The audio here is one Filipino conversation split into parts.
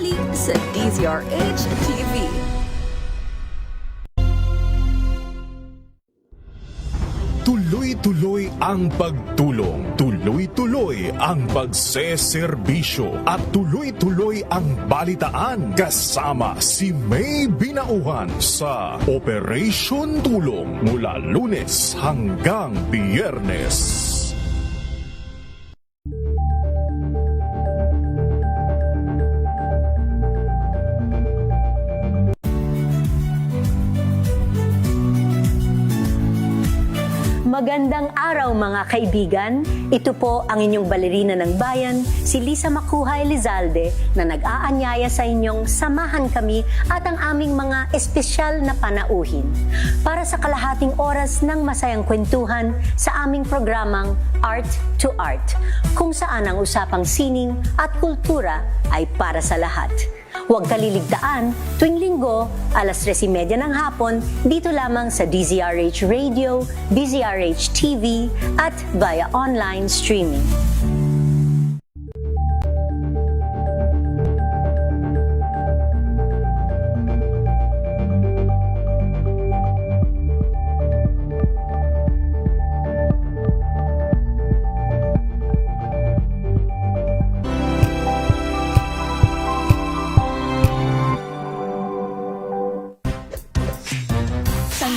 sumali sa DZRH TV. Tuloy-tuloy ang pagtulong, tuloy-tuloy ang pagseserbisyo, at tuloy-tuloy ang balitaan kasama si May Binauhan sa Operation Tulong mula Lunes hanggang Biyernes. Magandang araw mga kaibigan. Ito po ang inyong balerina ng bayan, si Lisa Makuha Elizalde, na nag-aanyaya sa inyong samahan kami at ang aming mga espesyal na panauhin para sa kalahating oras ng masayang kwentuhan sa aming programang Art to Art, kung saan ang usapang sining at kultura ay para sa lahat. Huwag kaliligtaan, tuwing linggo, alas 3:30 ng hapon, dito lamang sa DZRH Radio, DZRH TV, at via online streaming.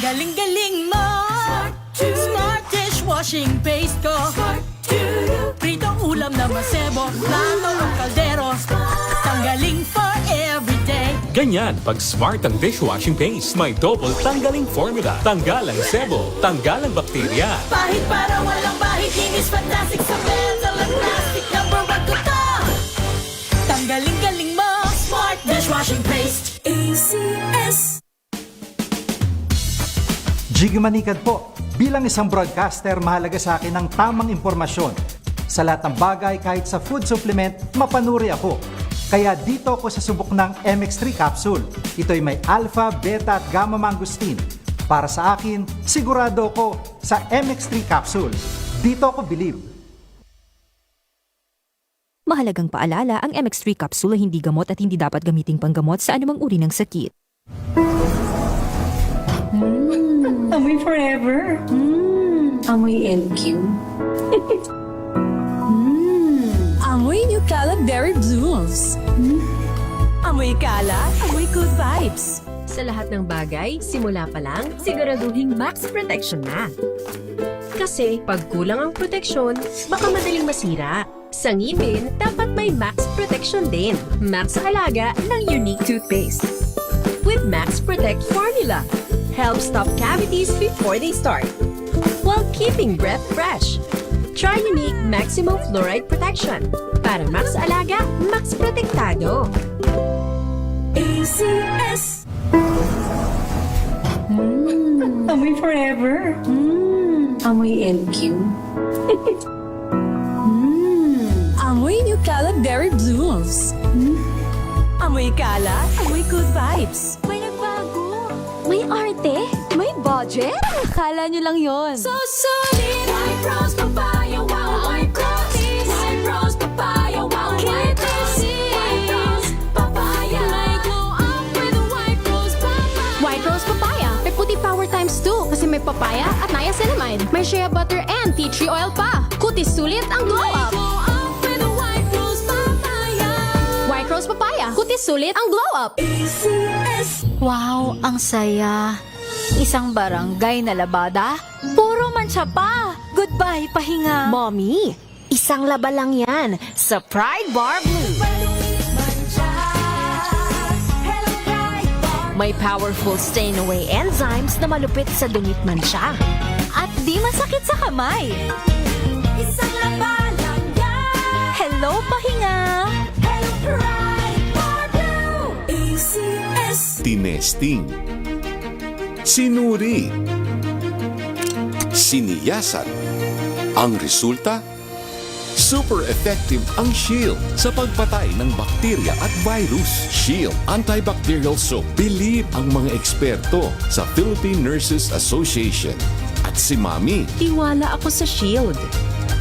Galing-galing mo, Smart dishwashing paste ko, pritong ulam na masebo, plato o kaldero, tanggaling for everyday. Ganyan, pag Smart ang dishwashing paste, may double tanggaling formula. Tanggal ang sebo, tanggal ang bakterya. Pahit para walang bahid, linis fantastic sa metal at plastic, number one ko to. Tanggaling-galing mo, Smart dishwashing paste. ACS. Jiggy Manikad po. Bilang isang broadcaster, mahalaga sa akin ang tamang impormasyon. Sa lahat ng bagay, kahit sa food supplement, mapanuri ako. Kaya dito ako sa subok ng MX3 capsule. Ito'y may alpha, beta at gamma mangosteen. Para sa akin, sigurado ako sa MX3 capsule. Dito ako believe. Mahalagang paalala, ang MX3 capsule ay hindi gamot at hindi dapat gamiting panggamot sa anumang uri ng sakit. Amoy forever. Amoy LQ. Amoy Nucala Berry Blooms. Amoy kala, amoy good vibes. Sa lahat ng bagay, simula pa lang, siguraduhing max protection na. Kasi pag kulang ang proteksyon, baka madaling masira. Sa ngipin, dapat may max protection din. Max sa alaga ng Unique Toothpaste. With Max Protect Formula, help stop cavities before they start, while keeping breath fresh. Try Unique Maximum Fluoride Protection para max alaga, max protektado. ACS. Amoy forever. Amoy LQ. Amoy Nucala Berry Blooms. Amoy kala, amoy good vibes. May nagbago. May arte. May budget. Akala nyo lang yon. So solid. White Rose Papaya, wow. White Rose. White Rose Papaya, wow. White Rose. White Rose Papaya. May glow up with White Rose Papaya. White Rose Papaya. May puti power times 2 kasi may papaya at niacinamide. May shea butter and tea tree oil pa. Kutis sulit ang glow up. Glow up with White Rose Papaya. White Rose Papaya. Kutis sulit ang glow up. ACS. Wow, ang saya. Isang barangay na labada, puro mancha pa. Goodbye, pahinga. Mommy, isang laba lang yan sa Pride Bar Blue. May powerful stain-away enzymes na malupit sa dumit mansya. At di masakit sa kamay. Isang laba lang yan. Hello, pahinga. Hello, Pride Bar Blue. ACS. Tinesting, sinuri, siniyasan. Ang resulta? Super effective ang Shield sa pagpatay ng bakterya at virus. Shield Antibacterial Soap. Believe ang mga eksperto sa Philippine Nurses Association. At si Mami. Tiwala ako sa Shield.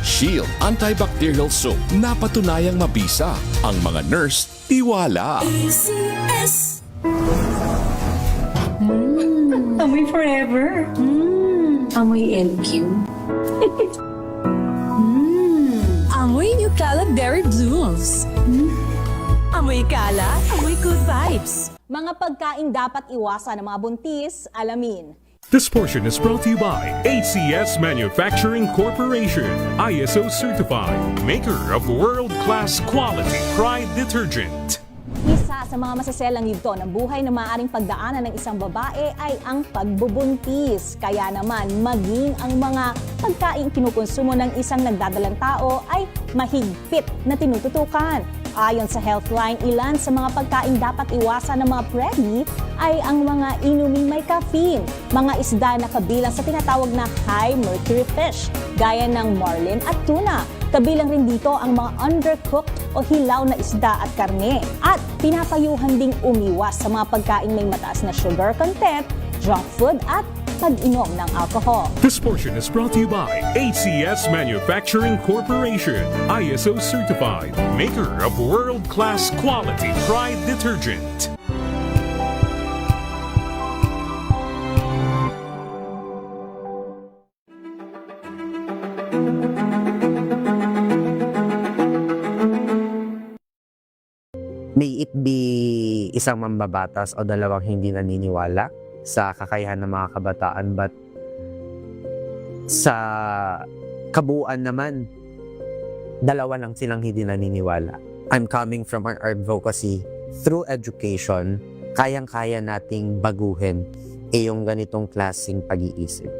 Shield Antibacterial Soap. Napatunayang mabisa. Ang mga nurse, tiwala. Amoy forever. Amoy LQ. Amoy Nucala Berry Blooms. Amoy Kala, amoy good vibes. Mga pagkain dapat iwasan ng mga buntis, alamin. This portion is brought to you by HCS Manufacturing Corporation, ISO certified, maker of world-class quality Pride detergent. Isa sa mga masaselang yugto ng buhay na maaaring pagdaanan ng isang babae ay ang pagbubuntis. Kaya naman, maging ang mga pagkain kinukonsumo ng isang nagdadalang tao ay mahigpit na tinututukan. Ayon sa Healthline, ilan sa mga pagkain dapat iwasan ng mga pregnant ay ang mga inuming may caffeine, mga isda na kabilang sa tinatawag na high mercury fish, gaya ng marlin at tuna. Kabilang rin dito ang mga undercooked o hilaw na isda at karne. At pinapayuhan ding umiwas sa mga pagkain may mataas na sugar content, junk food at pag-inom ng alcohol. This portion is brought to you by HCS Manufacturing Corporation, ISO certified, maker of world-class quality Pride detergent. May it be isang mambabatas o dalawang hindi naniniwala sa kakayahan ng mga kabataan, but sa kabuuan naman, dalawa lang silang hindi naniniwala. I'm coming from our advocacy. Through education, kayang-kaya nating baguhin yung ganitong klaseng pag-iisip.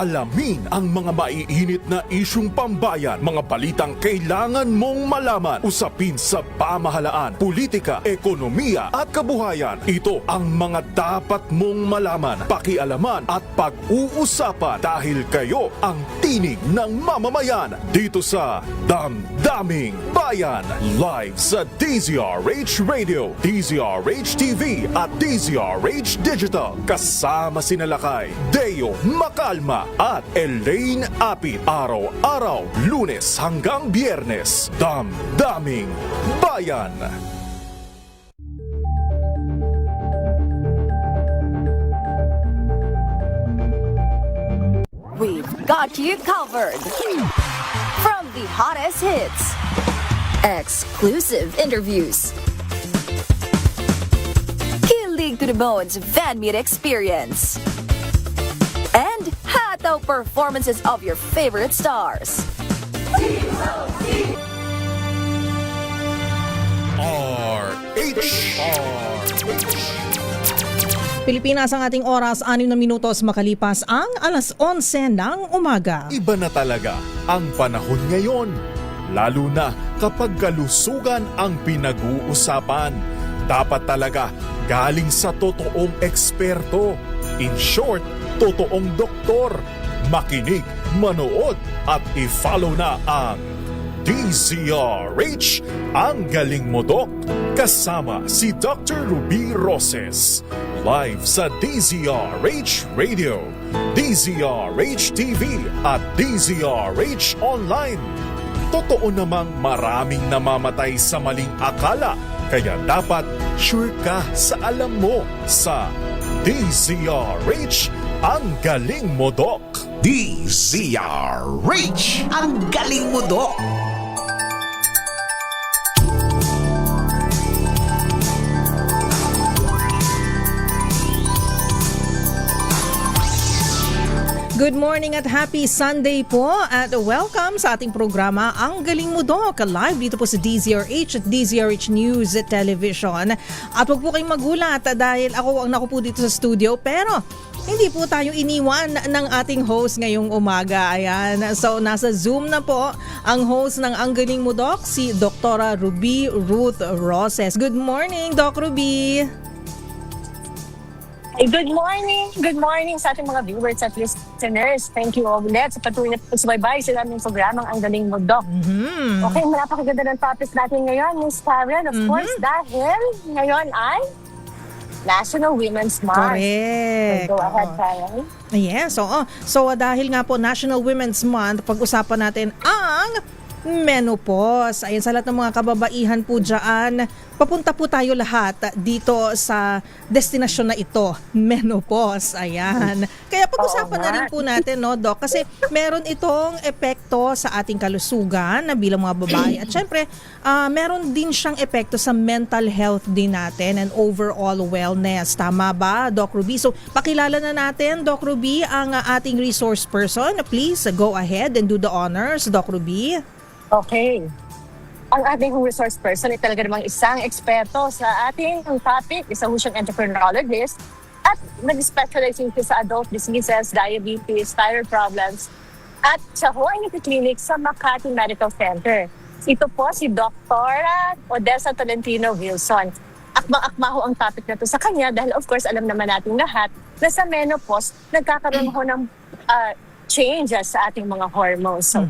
Alamin ang mga maiinit na isyung pambayan, mga balitang kailangan mong malaman, usapin sa pamahalaan, politika, ekonomiya at kabuhayan. Ito ang mga dapat mong malaman, pakialaman at pag-uusapan dahil kayo ang tinig ng mamamayan dito sa Damdaming Bayan. Live sa DZRH Radio, DZRH TV at DZRH Digital. Kasama sina Lakay, Deo Macalma at Elaine Apit. Araw-araw, Lunes hanggang Biyernes. Damdaming Bayan. We've got you covered. From the hottest hits, exclusive interviews, kilig to the bones fan meet experience, and hataw performances of your favorite stars. Pilipinas ang ating oras, 6 na minutos makalipas ang alas 11 ng umaga. Iba na talaga ang panahon ngayon, lalo na kapag kalusugan ang pinag-uusapan. Dapat talaga galing sa totoong eksperto. In short, totoong doktor. Makinig, manood at i-follow na ang DZRH, ang galing mo Dok, kasama si Dr. Ruby Roses. Live sa DZRH Radio, DZRH TV at DZRH Online. Totoo namang maraming namamatay sa maling akala, kaya dapat sure ka sa alam mo sa DZRH, ang galing mo Dok. DZRH, ang galing mo Dok. Good morning at happy Sunday po at welcome sa ating programa Ang Galing Mo Dok, live dito po sa DZRH at DZRH News Television. At wag po kayong magulat dahil ako ang nakupo dito sa studio, pero hindi po tayo iniwan ng ating host ngayong umaga. Ayan, so nasa Zoom na po ang host ng Ang Galing Mo Dok, si Dr. Ruby Ruth Roses. Good morning, Doc Ruby! Good morning! Good morning sa ating mga viewers at listeners listeners. Thank you ulit sa patuloy na pagsubaybay sa aming programang Ang Galing Mo, Doc. Okay, napakaganda ng topics natin ngayon, Miss Karen. Of course, dahil ngayon ay National Women's Month. Correct. So, go ahead, Karen. Yes, oo. So dahil nga po National Women's Month, pag-usapan natin ang menopause. Ayan, sa lahat ng mga kababaihan po dyan, papunta po tayo lahat dito sa destinasyon na ito, menopause. Ayan. Kaya pag-usapan na rin po natin, no, Doc, kasi meron itong epekto sa ating kalusugan na bilang mga babae. At syempre, meron din siyang epekto sa mental health din natin and overall wellness. Tama ba, Doc Ruby? So, pakilala na natin, Doc Ruby, ang ating resource person. Please, go ahead and do the honors, Doc Ruby. Okay. Ang ating resource person ay talaga namang isang eksperto sa ating topic, isang siyang endocrinologist at nag-specialize sa adult diseases, diabetes, thyroid problems at siya ho ay nag-clinic sa Makati Medical Center. Ito po si Dr. Odessa Tolentino Wilson. Akma-akma ho ang topic na to sa kanya dahil of course alam naman natin lahat na sa menopause nagkakaroon ho ng changes sa ating mga hormones. So,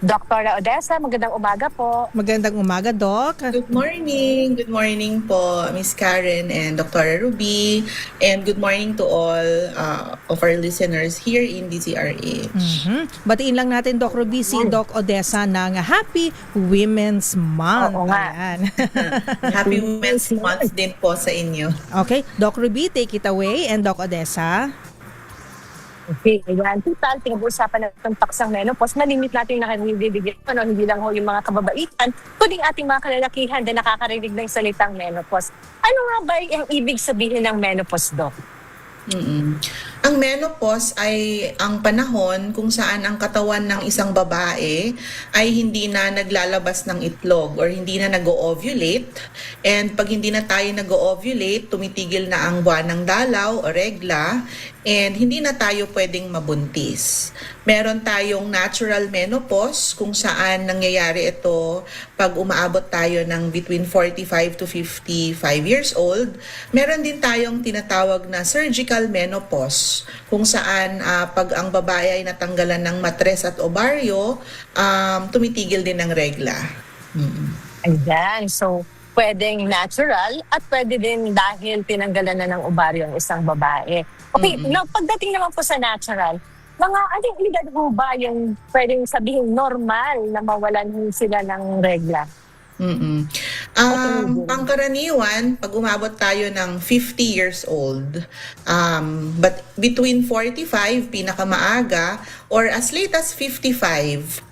Dr. Odessa, magandang umaga po. Magandang umaga, Doc. Good morning. Good morning po, Miss Karen and Dr. Ruby. And good morning to all of our listeners here in DZRH. Batiin lang natin, Doc Ruby, si Doc Odessa ng Happy Women's Month. Oo nga. Ayan. Happy Women's Month din po sa inyo. Okay, Doc Ruby, take it away. And Doc Odessa? Okay, ayan. Total, pinag-uusapan natin ang paksang menopause. Malimit natin na kanibibigyan, hindi lang ho yung mga kababaihan, kundi ating mga kalalakihan na nakakarinig ng salitang menopause. Ano nga ba ang ibig sabihin ng menopause, Doc? Ang menopause ay ang panahon kung saan ang katawan ng isang babae ay hindi na naglalabas ng itlog or hindi na nag-ovulate. And pag hindi na tayo nag-ovulate, tumitigil na ang buwan ng dalaw o regla and hindi na tayo pwedeng mabuntis. Meron tayong natural menopause kung saan nangyayari ito pag umaabot tayo ng between 45 to 55 years old. Meron din tayong tinatawag na surgical menopause kung saan pag ang babae ay natanggalan ng matres at ovaryo, tumitigil din ng regla. Ayan, so pwedeng natural at pwede din dahil tinanggalan na ng ovaryo ang isang babae. Okay, now pagdating naman po sa natural, mga anong edad ho ba yung pwedeng sabihin normal na mawalan sila ng regla? Pangkaraniwan, pag umabot tayo ng 50 years old, but between 45, pinakamaaga, or as late as 55,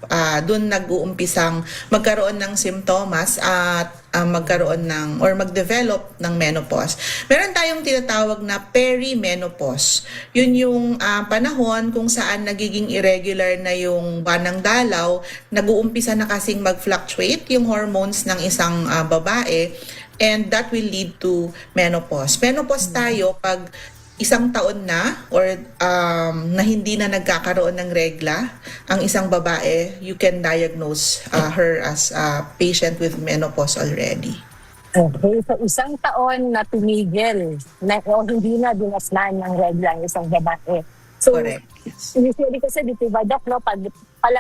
dun nag-uumpisang magkaroon ng simptomas at magkaroon ng or mag-develop ng menopause. Meron tayong tinatawag na perimenopause. Yun yung panahon kung saan nagiging irregular na yung banang dalaw, nag-uumpisa na kasing mag-fluctuate yung hormones ng isang babae, and that will lead to menopause. Menopause tayo pag isang taon na or na hindi na nagkakaroon ng regla ang isang babae, you can diagnose her as a patient with menopause already. Okay, so isang taon na tumigil o hindi na dinaslan ng regla ang isang babae. So, correct. Yes. Usually kasi dito ba, Doc, no, pag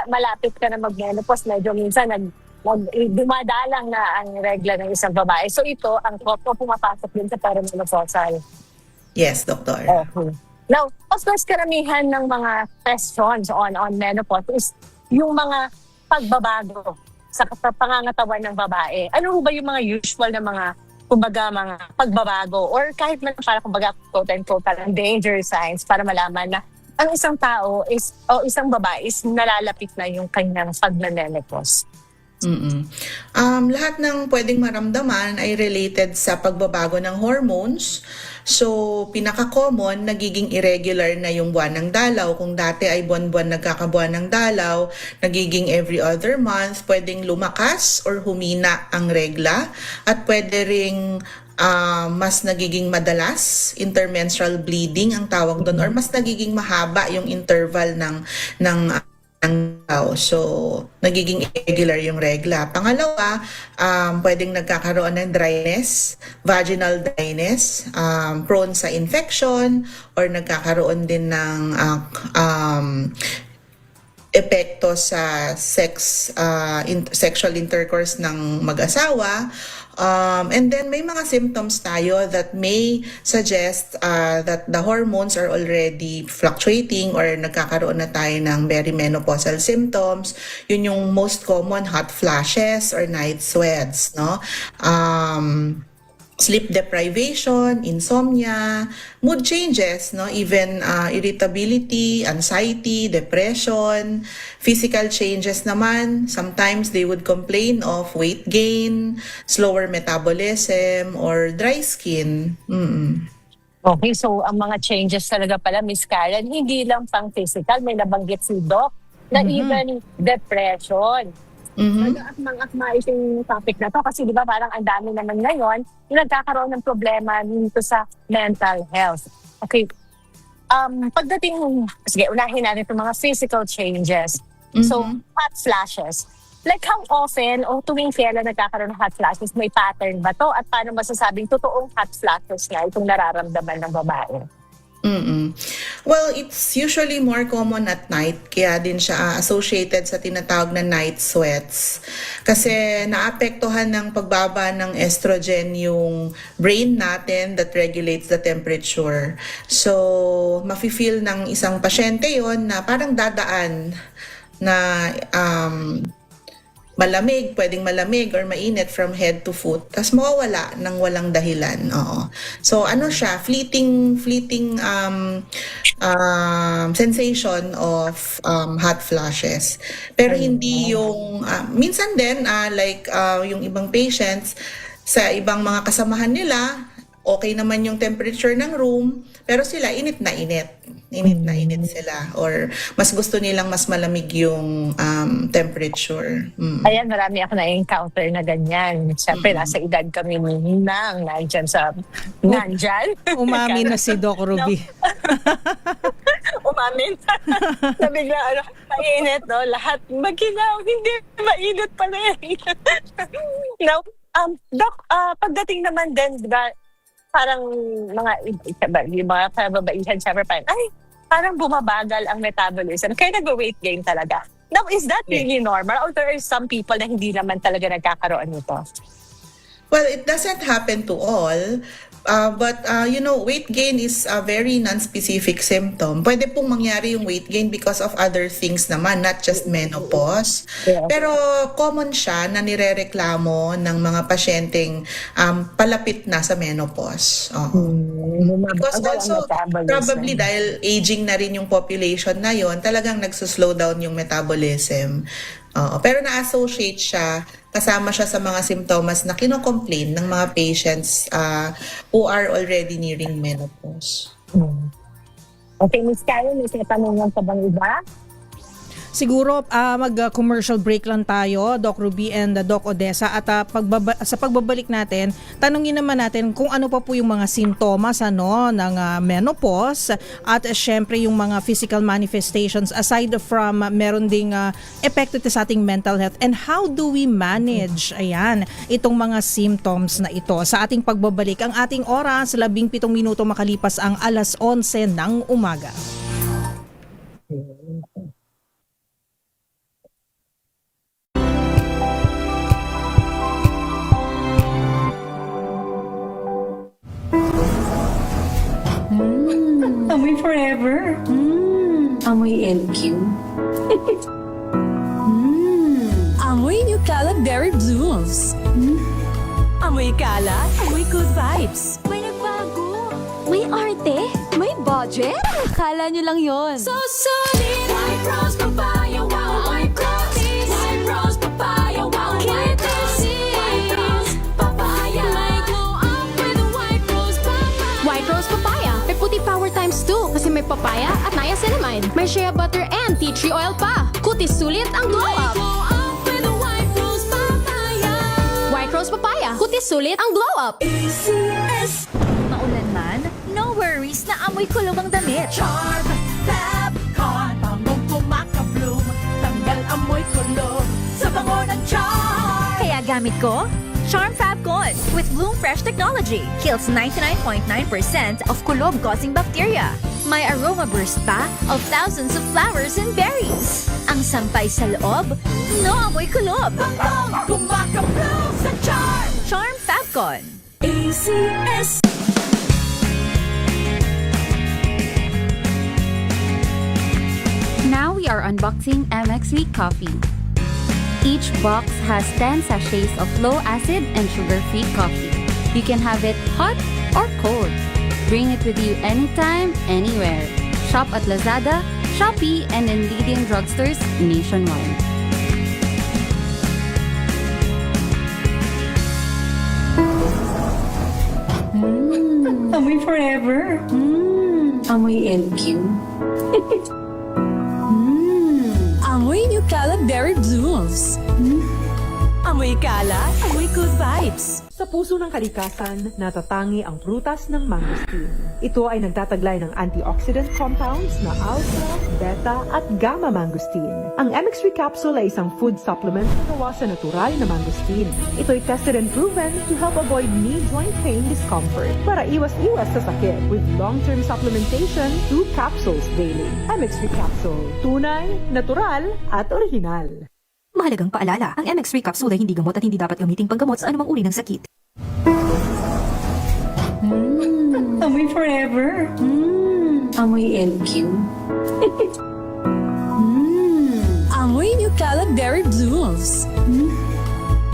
malapit ka na mag-menopause, medyo minsan dumadalang na ang regla ng isang babae. So ito, ang pumapasok din sa perimenopausal. Yes, Doctor. Okay. Now, of course, karamihan ng mga questions on menopause is yung mga pagbabago sa pangangatawan ng babae. Ano ba yung mga usual na mga pagbabago or kahit man para quote-unquote parang danger signs para malaman na ang isang tao o isang babae is nalalapit na yung kanyang pagmenopause? Lahat ng pwedeng maramdaman ay related sa pagbabago ng hormones. So, pinaka-common, nagiging irregular na yung buwan ng dalaw. Kung dati ay buwan-buwan nagkakabuwan ng dalaw, nagiging every other month, pwedeng lumakas or humina ang regla. At pwede ring mas nagiging madalas, intermenstrual bleeding ang tawag doon, or mas nagiging mahaba yung interval ng So, nagiging irregular yung regla. Pangalawa, pwedeng nagkakaroon ng dryness, vaginal dryness, prone sa infection, or nagkakaroon din ng epekto sa sexual intercourse ng mag-asawa. And then may mga symptoms tayo that may suggest that the hormones are already fluctuating or nagkakaroon na tayo ng perimenopausal symptoms. Yun yung most common, hot flashes or night sweats, no? Sleep deprivation, insomnia, mood changes, no? Even irritability, anxiety, depression, physical changes naman. Sometimes they would complain of weight gain, slower metabolism, or dry skin. Okay, so ang mga changes talaga pala, Miss Karen, hindi lang pang physical, may nabanggit si Doc, na even depression. Akmang-akma itong topic na to kasi di ba parang ang dami naman ngayon yung nagkakaroon ng problema dito sa mental health. Okay, sige, unahin natin itong mga physical changes. So, hot flashes. Like how often o tuwing kailan nagkakaroon ng hot flashes, may pattern ba to? At paano masasabing totoong hot flashes nga itong nararamdaman ng babae? Well, it's usually more common at night, kaya din siya associated sa tinatawag na night sweats. Kasi naapektuhan ng pagbaba ng estrogen yung brain natin that regulates the temperature. So, mafe-feel ng isang pasyente yon na parang dadaan na malamig, pwedeng malamig or mainit from head to foot. Tapos mawawala ng walang dahilan. Oo. So ano siya, fleeting sensation of hot flashes. Pero hindi yung, minsan din, yung ibang patients, sa ibang mga kasamahan nila, okay naman yung temperature ng room, pero sila init na init. Init na init sila. Or mas gusto nilang mas malamig yung temperature. Ayan, marami ako na-encounter na ganyan. Siyempre, nasa edad kami nang nandyan. Umamin na si Doc Ruby. Umamin. Na bigla, mainit, no? Lahat magkinaw. Hindi, mainit pala yan. Now, Doc, pagdating naman din, diba, parang yung mga kababaihan, syempre parang, parang bumabagal ang metabolism. Kaya nag-weight gain talaga. Now, is that really normal? Or there are some people na hindi naman talaga nagkakaroon nito? Well, it doesn't happen to all. But weight gain is a very non-specific symptom. Pwede pong mangyari yung weight gain because of other things naman, not just menopause. Yeah. Pero common siya na nirereklamo ng mga pasyenteng palapit na sa menopause. Because also, probably dahil aging na rin yung population na yon, talagang nagsuslow down yung metabolism. Pero na-associate siya, kasama siya sa mga simptomas na kino-complain ng mga patients who are already nearing menopause. Okay, Ms. Karen, may katanungan pa bang iba? Siguro mag-commercial break lang tayo, Doc Ruby and Doc Odessa, at sa pagbabalik natin, tanungin naman natin kung ano pa po yung mga sintomas ng menopause at syempre yung mga physical manifestations aside from meron ding epekto sa ating mental health, and how do we manage itong mga symptoms na ito. Sa ating pagbabalik, ang ating oras 17 minuto makalipas ang 11:00 ng umaga. Amoy forever. Amoy LQ. Amoy New Kalat Berry Blooms. Amoy kalat, amoy good vibes. May nagbago. May arte. May budget. Akala nyo lang yon. So solid. White rose papaya, wow, white rose. White rose papaya, wow, white rose. White rose papaya. May glow up with a white rose papaya. White Rose Papaya. May puti power times 2 kasi may papaya at niacinamide. May shea butter and tea tree oil pa. Kutis sulit ang glow up. Glow up with a white rose papaya. White Rose Papaya. Kutis sulit ang glow up. ACS. Maulan man, no worries na amoy kulubang damit. Charm, Fab, Con, pamong pumaka-bloom. ginagamit ko? Charm Fabcon with Bloom Fresh technology kills 99.9% of kulob-causing bacteria. May aroma burst pa of thousands of flowers and berries. Ang sampay sa loob, no amoy kulob. Kumakaplo sa Charm! Charm Fabcon. ACS. Now we are unboxing MX Sweet Coffee. Each box has 10 sachets of low-acid and sugar-free coffee. You can have it hot or cold. Bring it with you anytime, anywhere. Shop at Lazada, Shopee, and in leading drugstores nationwide. Amoy forever. Amoy LQ. Amoy New Caleb Berry Blooms. Amoy kalat, amoy good vibes. Sa puso ng kalikasan, natatangi ang prutas ng mangosteen. Ito ay nagtataglay ng antioxidant compounds na alpha, beta at gamma mangosteen. Ang MX3 capsule ay isang food supplement na gawa sa natural na mangosteen. Ito ay tested and proven to help avoid knee joint pain discomfort para iwas-iwas sa sakit with long-term supplementation 2 capsules daily. MX3 capsule, tunay, natural at original. Mahalagang paalala, ang MX3 capsule ay hindi gamot at hindi dapat gamiting panggamot sa anumang uri ng sakit. Amoy forever. Amoy LQ. Amoy New Caleb Berry Blooms.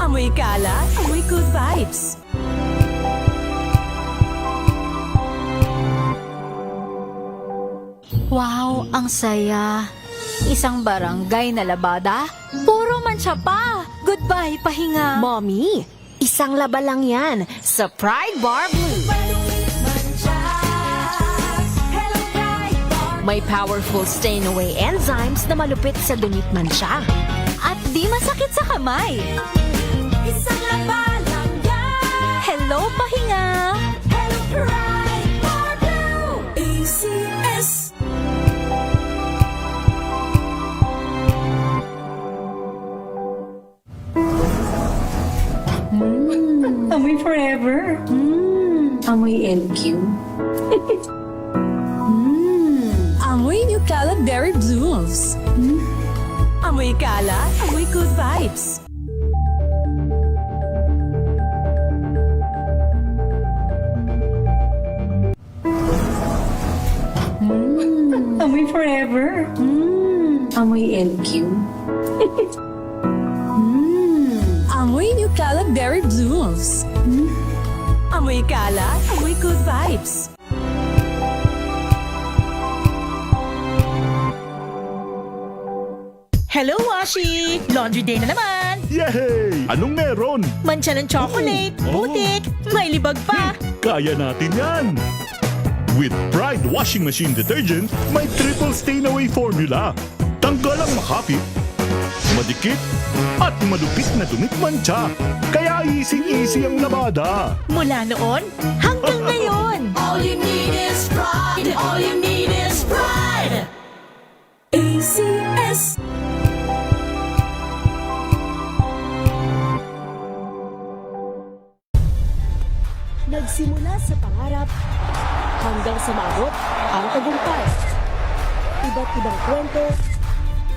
Amoy kalat, amoy good vibes. Wow, ang saya. Isang barangay na labada, puro mancha pa. Goodbye, pahinga. Mommy, isang laba lang yan sa Pride Bar Blue. May powerful stain-away enzymes na malupit sa dunit mancha. At di masakit sa kamay. Isang laba lang yan. Hello, pahinga. Hello, Pride Bar Blue. ACS. Amoy forever. Amoy LQ. Amoy New Caleb Berry Blooms. Amoy kalat, amoy good vibes. Amoy forever. Amoy LQ. Amoy New Caleb Berry Blooms. Amoy kalat, amoy good vibes. Hello, Washi! Laundry day na naman! Yay! Anong meron? Mancha ng chocolate, putik, may libag pa! Kaya natin yan! With Pride Washing Machine Detergent, may triple stain-away formula. Tanggal ang makapit, madikit, at malupit na dumit mancha. Kaya easy-easy ang labada. Mula noon hanggang ngayon! All you need is pride. All you need is pride. ACS. Nagsimula sa pangarap hanggang sa maabot ang tagumpay. Iba't ibang kwento,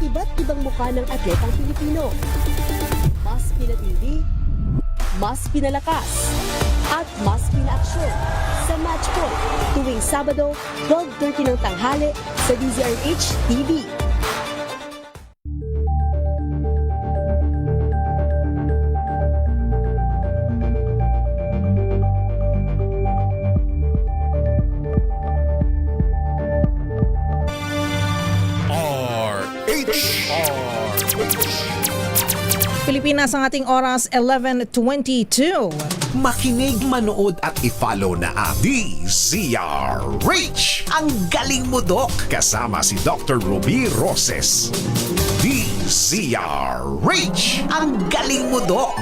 iba't ibang mukha ng atletang Pilipino. Mas pinatindi, mas pinalakas, at mas pinaaksyon sa Match Point tuwing Sabado, 12:30 ng tanghali sa DZRH TV. Pilipinas ang ating oras 11:22. Makinig, manood at i-follow na ang DZRH. Ang galing mo, Doc. Kasama si Dr. Ruby Roses. DZRH. Ang galing mo, Doc.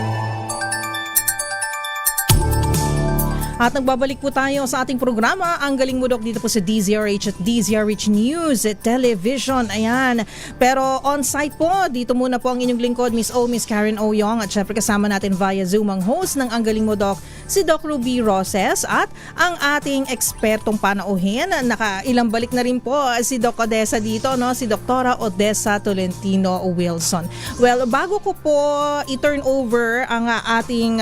At nagbabalik po tayo sa ating programa, Ang Galing Mo Doc, dito po sa DZRH at DZRH News at Television. Ayan. Pero on-site po, dito muna po ang inyong lingkod, Miss Karen Oyong. At syempre kasama natin via Zoom ang host ng Ang Galing Mo Doc, si Doc Ruby Roses. At ang ating ekspertong panauhin, nakailang balik na rin po si Doc Odessa dito, no? Si Doktora Odessa Tolentino Wilson. Well, bago ko po i-turn over ang ating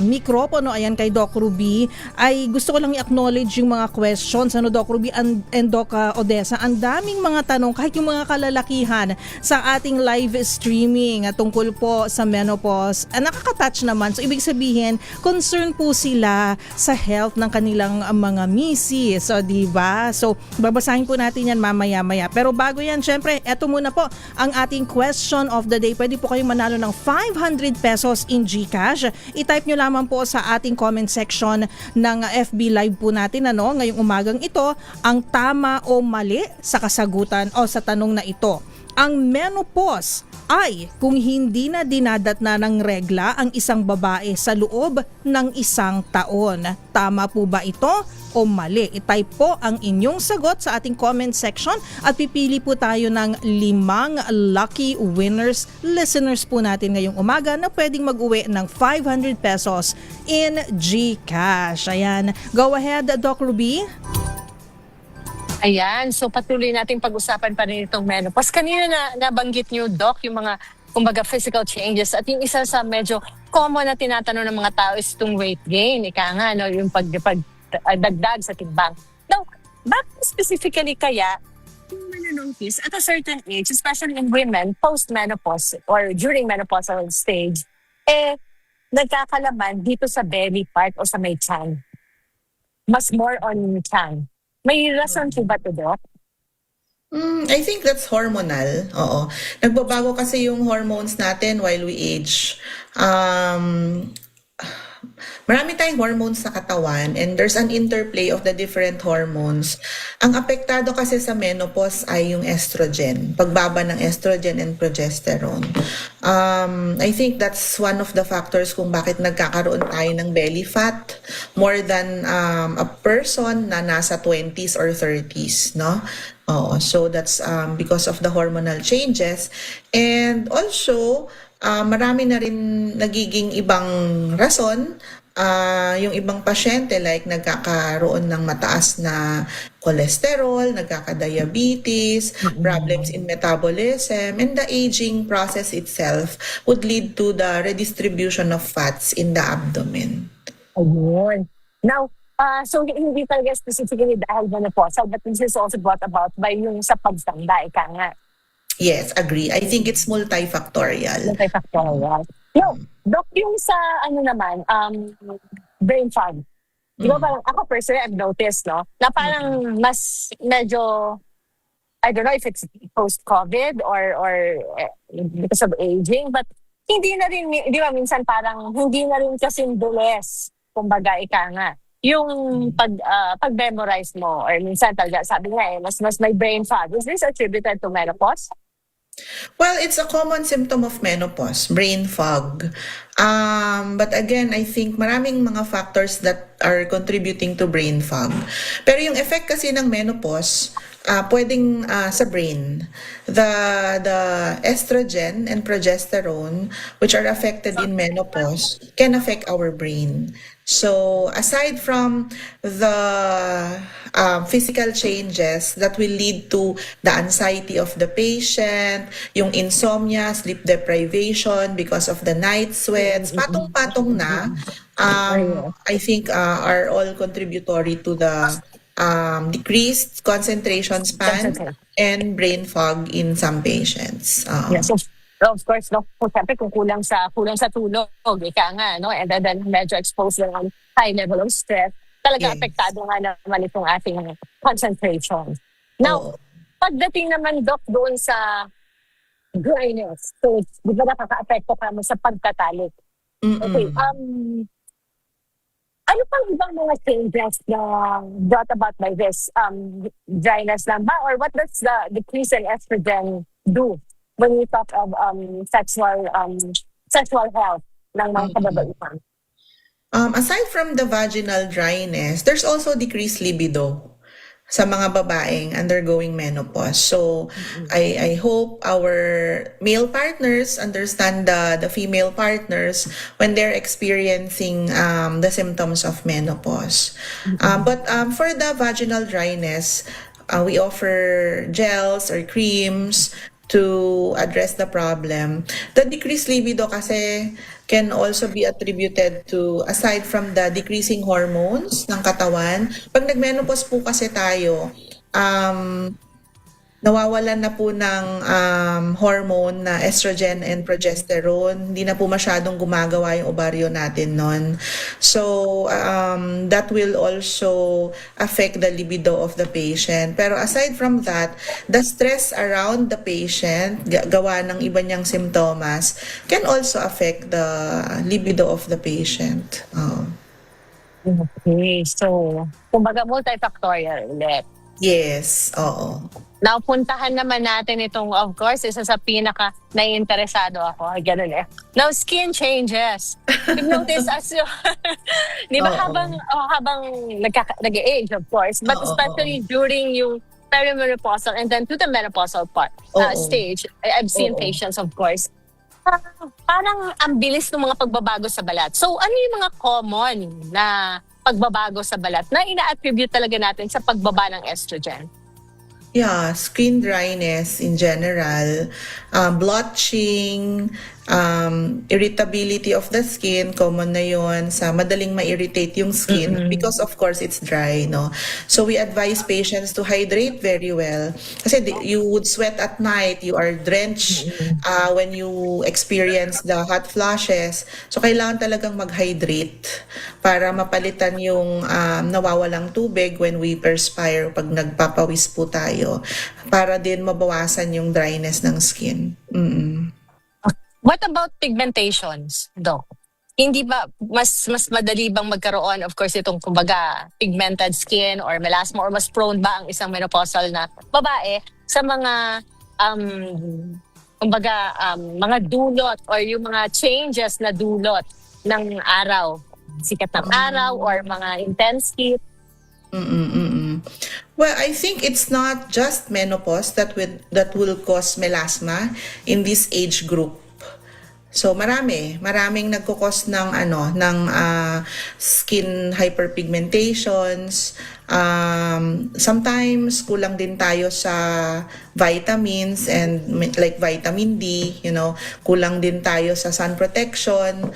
mikropono ayan kay Doc Ruby, ay gusto ko lang i-acknowledge yung mga questions, ano, Doc Ruby and Doc Odessa. Ang daming mga tanong, kahit yung mga kalalakihan sa ating live streaming tungkol po sa menopause, nakaka-touch naman. So ibig sabihin, concern po sila sa health ng kanilang mga misis. So diba? So babasahin po natin yan mamaya-maya. Pero bago yan, syempre, eto muna po ang ating question of the day. Pwede po kayong manalo ng 500 pesos in GCash. I-type nyo lamang po sa ating comment section ng FB Live po natin, ano, ngayong umagang ito, ang tama o mali sa kasagutan o sa tanong na ito. Ang menopause ay kung hindi na dinadatna ng regla ang isang babae sa loob ng isang taon. Tama po ba ito o mali? I-type po ang inyong sagot sa ating comment section at pipili po tayo ng 5 lucky winners, listeners po natin ngayong umaga na pwedeng mag-uwi ng 500 pesos in GCash. Ayan. Go ahead, Doc Ruby. Ayan, so patuloy nating pag-usapan pa rin itong menopause. Kanina nabanggit niyo, Doc, yung mga kumbaga physical changes, at yung isa sa medyo common na tinatanong ng mga tao is itong weight gain. Ika nga, no, yung pagdagdag sa timbang. Now, bakit specifically kaya yung menopause at a certain age, especially in women, post-menopause or during menopausal stage, nagkakalaman dito sa belly part o sa may tiyan? Mas more on tiyan. May rason po ba ito, Doc? I think that's hormonal. Oo. Nagbabago kasi yung hormones natin while we age. Marami tayong hormones sa katawan and there's an interplay of the different hormones. Ang apektado kasi sa menopause ay yung estrogen, pagbaba ng estrogen and progesterone. I think that's one of the factors kung bakit nagkakaroon tayo ng belly fat more than a person na nasa 20s or 30s, no? So that's because of the hormonal changes. And also, marami na rin nagiging ibang rason. Yung ibang pasyente like nagkakaroon ng mataas na cholesterol, nagkaka-diabetes, problems in metabolism, and the aging process itself would lead to the redistribution of fats in the abdomen. Ayun. Now, so hindi talaga specifically dahil menopausal, but this is also brought about by yung sa pagtanda, ika nga. Yes, agree. I think it's multifactorial. Multifactorial. No, Doc, yung sa brain fog. Di ba parang ako personally I've noticed, no, na parang mas medyo, I don't know if it's post-COVID or because of aging, but hindi na rin, di ba minsan parang hindi na rin kasing bilis, kumbaga ika nga. Yung pag-memorize mo or minsan talaga, sabi nga mas may brain fog. Is this attributed to menopause? Well, it's a common symptom of menopause, brain fog. But again, I think maraming mga factors that are contributing to brain fog. Pero yung effect kasi ng menopause, pwedeng sa brain. The estrogen and progesterone, which are affected in menopause, can affect our brain. So aside from the physical changes that will lead to the anxiety of the patient, yung insomnia, sleep deprivation because of the night sweats, patong-patong na, I think are all contributory to the decreased concentration span and brain fog in some patients. Yes, of course, no. Siyempre, kung kulang sa tulog, ika nga, no? And then medyo exposed ng high level of stress, talaga apektado nga naman itong ating concentration. Now, pagdating naman, Doc, doon sa dryness, so di ba nakaka-apekto ka mo sa pagtatalik? Okay, ano pang ibang mga changes na brought about by this dryness lang ba? Or what does the decrease in estrogen do when we talk of sexual health ng mga kababaihan? Aside from the vaginal dryness, there's also decreased libido sa mga babaeng undergoing menopause. So, I hope our male partners understand the female partners when they're experiencing the symptoms of menopause. But for the vaginal dryness, we offer gels or creams to address the problem. The decreased libido kasi can also be attributed to, aside from the decreasing hormones ng katawan, pag nag-menopause po kasi tayo, nawawalan na po ng hormone na estrogen and progesterone. Hindi na po masyadong gumagawa yung ovaryo natin nun. So, that will also affect the libido of the patient. Pero aside from that, the stress around the patient, gawa ng iba niyang simptomas, can also affect the libido of the patient. Okay, so, kumbaga multifactorial ulit. Yes, oo. Now, puntahan naman natin itong, of course, isa sa pinaka naiinteresado ako. Ganun eh. Now, skin changes. You've noticed as you, di ba habang nag-age, of course, but especially during yung perimenopausal and then to the menopausal stage, I've seen patients, of course, parang ang bilis ng mga pagbabago sa balat. So, ano yung mga common na pagbabago sa balat na ina-attribute talaga natin sa pagbaba ng estrogen? Yeah, skin dryness in general, blotching, irritability of the skin, common na yun, sa madaling ma-irritate yung skin because of course it's dry, no? So we advise patients to hydrate very well. Kasi you would sweat at night, you are drenched when you experience the hot flashes. So kailangan talagang mag-hydrate para mapalitan yung nawawalang tubig when we perspire pag nagpapawis po tayo, para din mabawasan yung dryness ng skin. What about pigmentations, Doc? Hindi ba mas madali bang magkaroon, of course, itong kumbaga pigmented skin or melasma, or mas prone ba ang isang menopausal na babae sa mga mga dulot or yung mga changes na dulot ng araw, sikat ng araw or mga intense heat? Well, I think it's not just menopause that will cause melasma in this age group. So maraming nagko-cause ng skin hyperpigmentations. Sometimes kulang din tayo sa vitamins and like vitamin D, kulang din tayo sa sun protection,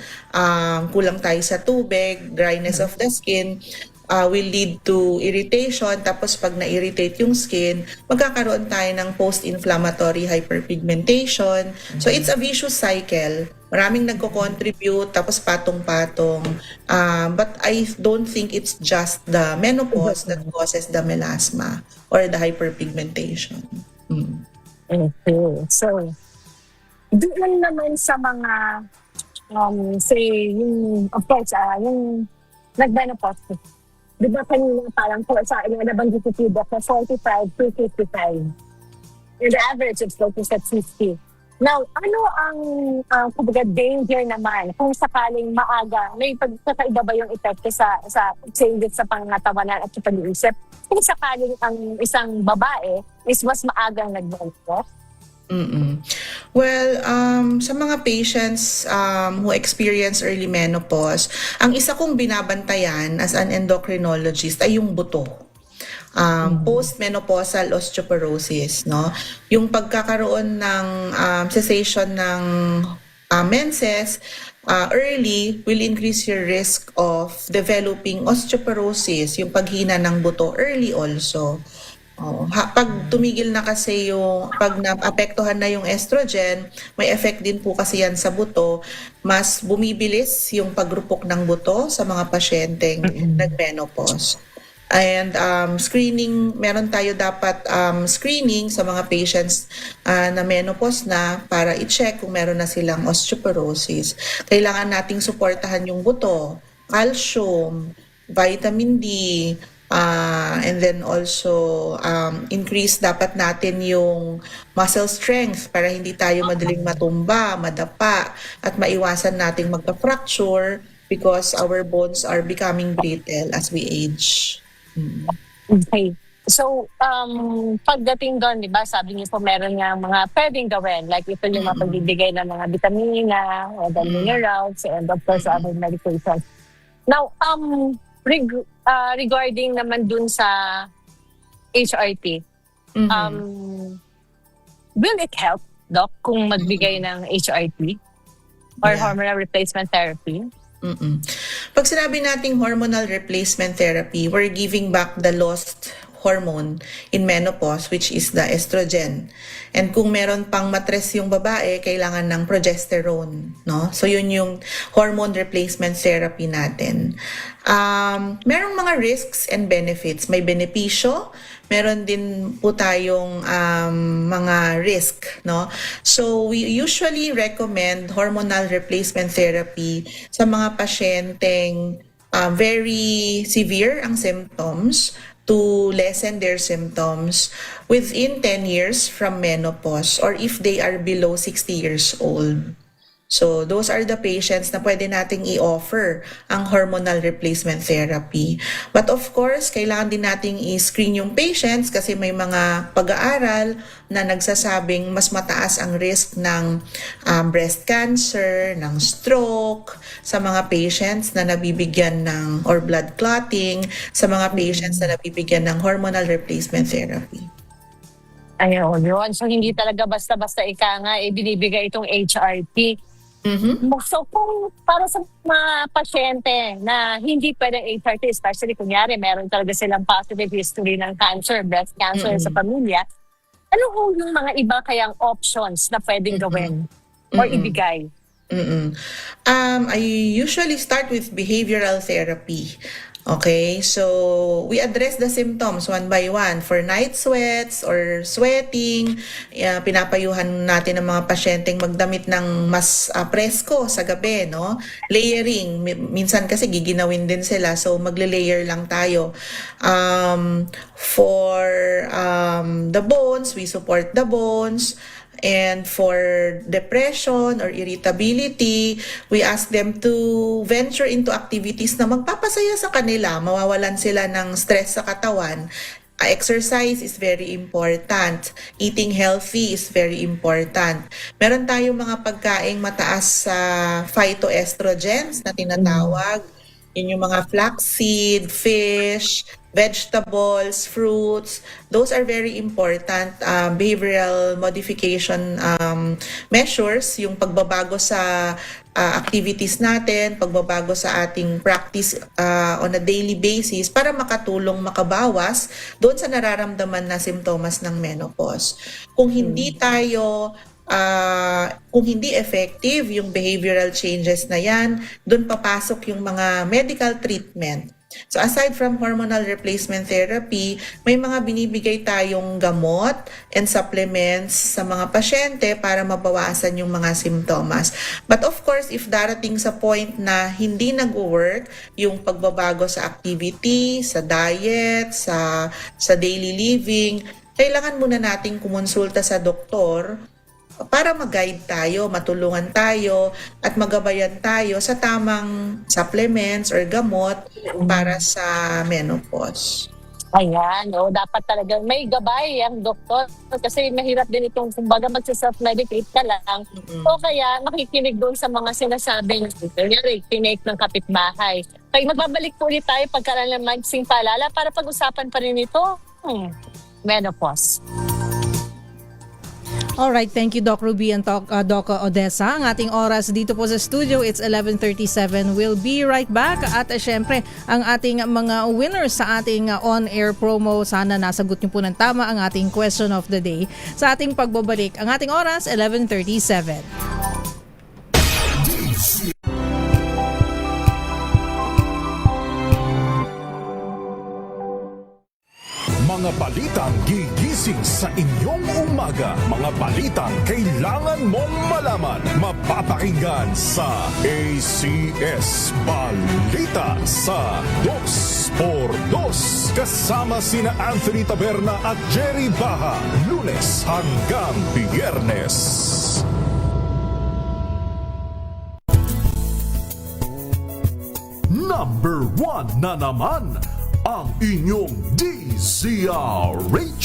kulang tayo sa tubig, dryness of the skin will lead to irritation. Tapos pag na-irritate yung skin, magkakaroon tayo ng post-inflammatory hyperpigmentation. So it's a vicious cycle. Maraming nagko-contribute, tapos patong-patong. But I don't think it's just the menopause that causes the melasma or the hyperpigmentation. Okay. So, doon naman sa mga, say, yung, of course, yung nag-menopause, di ba kanina parang sa nabanggit ko na 45 to 55. And the average is focused at 50. Now, ano ang kumbaga danger naman kung sakaling maaga, may pagkakaiba ba yung epekto sa changes sa pangatawanan at sa pag-iisip? Kung sakaling ang isang babae is mas maagang nag-menopause? Well, sa mga patients who experience early menopause, ang isa kong binabantayan as an endocrinologist ay yung buto. Post-menopausal osteoporosis, no? Yung pagkakaroon ng cessation ng menses early will increase your risk of developing osteoporosis, yung paghina ng buto early also. Pag tumigil na kasi pag naapektuhan na yung estrogen, may effect din po kasi yan sa buto, mas bumibilis yung pagrupok ng buto sa mga pasyenteng nag-menopause. And screening, meron tayo dapat screening sa mga patients na menopause na para i-check kung meron na silang osteoporosis. Kailangan nating suportahan yung buto, calcium, vitamin D, and then also increase dapat natin yung muscle strength para hindi tayo madaling matumba, madapa, at maiwasan nating magka-fracture because our bones are becoming brittle as we age. Okay. So, pagdating doon, di ba, sabi niyo po meron nga mga pwedeng gawin. Like ito yung mga pagbibigay ng mga vitamina, or the minerals, and of course, other medications. Now, regarding naman dun sa HRT, will it help, Doc, kung magbigay ng HRT or hormonal replacement therapy? Pag sinabi nating hormonal replacement therapy, we're giving back the lost hormone in menopause, which is the estrogen. And kung meron pang matres yung babae, kailangan ng progesterone, no? So yun yung hormone replacement therapy natin. Merong mga risks and benefits. May benepisyo, meron din po tayong mga risk, no? So we usually recommend hormonal replacement therapy sa mga pasyenteng very severe ang symptoms, to lessen their symptoms within 10 years from menopause, or if they are below 60 years old. So those are the patients na pwede nating i-offer ang hormonal replacement therapy. But of course, kailangan din nating i-screen yung patients kasi may mga pag-aaral na nagsasabing mas mataas ang risk ng breast cancer, ng stroke, sa mga patients na nabibigyan ng, or blood clotting, sa mga patients na nabibigyan ng hormonal replacement therapy. Ayun, yun. So, hindi talaga basta-basta binibigay itong HRT. So, kung para sa mga pasyente na hindi pwedeng HRT, especially kunyari, meron talaga silang positive history ng cancer, breast cancer sa pamilya, ano yung mga iba kayang options na pwedeng gawin or ibigay? I usually start with behavioral therapy. Okay, so we address the symptoms one by one. For night sweats or sweating, pinapayuhan natin ang mga pasyenteng magdamit ng mas presko sa gabi, no? Layering, minsan kasi giginawin din sila, so magle-layer lang tayo. For the bones, we support the bones. And for depression or irritability, we ask them to venture into activities na magpapasaya sa kanila, mawawalan sila ng stress sa katawan. Exercise is very important. Eating healthy is very important. Meron tayong mga pagkaing mataas sa phytoestrogens na tinatawag. Yun yung mga flaxseed, fish, vegetables, fruits. Those are very important behavioral modification measures, yung pagbabago sa activities natin, pagbabago sa ating practice on a daily basis para makatulong makabawas doon sa nararamdaman na simptomas ng menopause. Kung hindi tayo kung hindi effective yung behavioral changes na yan, doon papasok yung mga medical treatment. So aside from hormonal replacement therapy, may mga binibigay tayong gamot and supplements sa mga pasyente para mabawasan yung mga simptomas. But of course, if darating sa point na hindi nag-work yung pagbabago sa activity, sa diet, sa daily living, kailangan muna nating kumonsulta sa doktor para mag-guide tayo, matulungan tayo, at magabayan tayo sa tamang supplements or gamot para sa menopause. Ayan, dapat talaga may gabay ang doktor kasi mahirap din itong kumbaga magsa-self-medicate ka lang. O kaya makikinig doon sa mga sinasabing tinake ng kapitbahay. Kaya magbabalik po ulit tayo pagkaroon ng magsing paalala para pag-usapan pa rin ito, menopause. Alright, thank you Doc Ruby and Doc Odessa. Ang ating oras dito po sa studio, it's 11:37. We'll be right back. At syempre, ang ating mga winners sa ating on-air promo, sana nasagot niyo po ng tama ang ating question of the day sa ating pagbabalik. Ang ating oras, 11:37. Mga balitang gigising sa inyong umaga. Mga balitang kailangan mong malaman. Mapapakinggan sa ACS Balita sa 2x2. Kasama sina Anthony Taberna at Jerry Baha. Lunes hanggang Biyernes. number 1 na naman ang inyong DZRH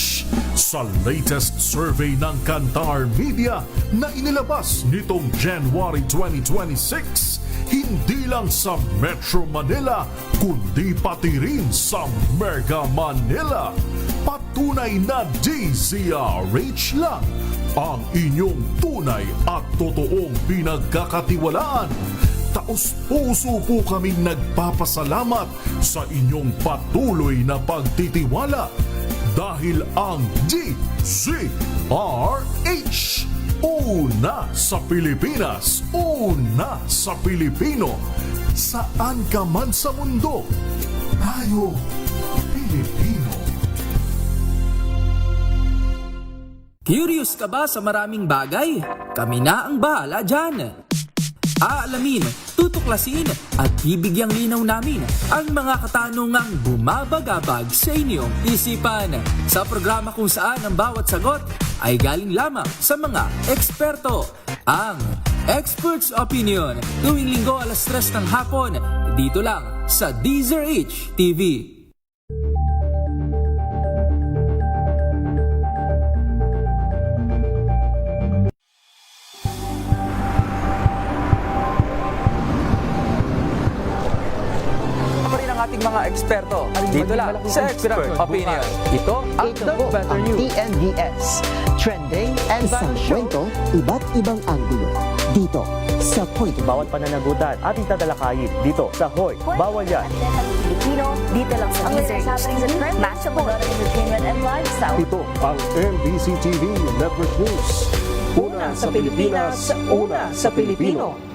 sa latest survey ng Kantar Media na inilabas nitong January 2026. Hindi lang sa Metro Manila, kundi pati rin sa Mega Manila. Patunay na DZRH lang ang inyong tunay at totoong pinagkakatiwalaan. Taos-puso po kaming nagpapasalamat sa inyong patuloy na pagtitiwala dahil ang DZRH una sa Pilipinas, una sa Pilipino. Saan ka man sa mundo, tayo Pilipino. Curious ka ba sa maraming bagay? Kami na ang bahala dyan. Aalamin, tutuklasin at bibigyang linaw namin ang mga katanungang bumabagabag sa inyong isipan. Sa programa kung saan ang bawat sagot ay galing lamang sa mga eksperto. Ang Expert's Opinion, tuwing linggo 3:00 ng hapon, dito lang sa DZRH TV. Ating mga eksperto. Dito lang sa Expert Opinion. Ito ang The Better News. TNDS. Trending and fashion. Kwento, iba't ibang anggulo. Dito sa Point. Bawat pananagutan ating tatalakayin dito sa Hoy. Bawal yan. Filipino, dito lang sa DZRH TV, match up ng entertainment and lifestyle. Ito ang MBC TV Network News. Una sa Pilipinas, una sa Pilipino.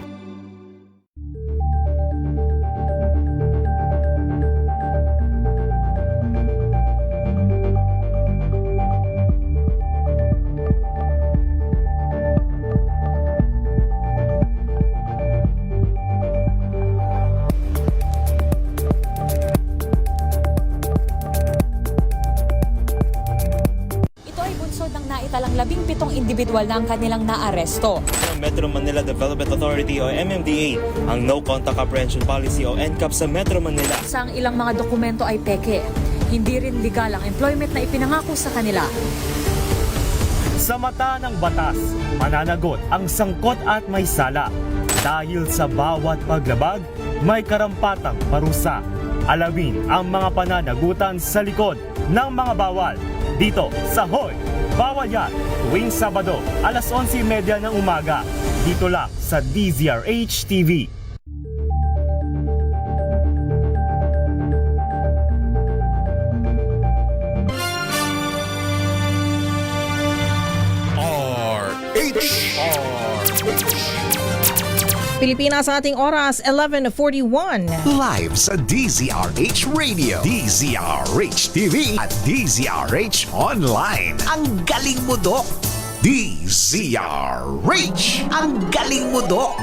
Naitalang 17 individual na ang kanilang naaresto. Metro Manila Development Authority o MMDA ang No Contact Apprehension Policy o NCAP sa Metro Manila. Sa ilang mga dokumento ay peke. Hindi rin legal ang employment na ipinangako sa kanila. Sa mata ng batas, mananagot ang sangkot at may sala. Dahil sa bawat paglabag, may karampatang parusa. Alamin ang mga pananagutan sa likod ng mga bawal. Dito sa Hoy! Bawal yan, tuwing Sabado, 11:30 ng umaga. Dito lang sa DZRH TV. Pilipinas sa ating oras, 11:41. Live sa DZRH Radio, DZRH TV at DZRH Online. Ang galing mo, Dok! DZRH! Ang galing mo, Dok!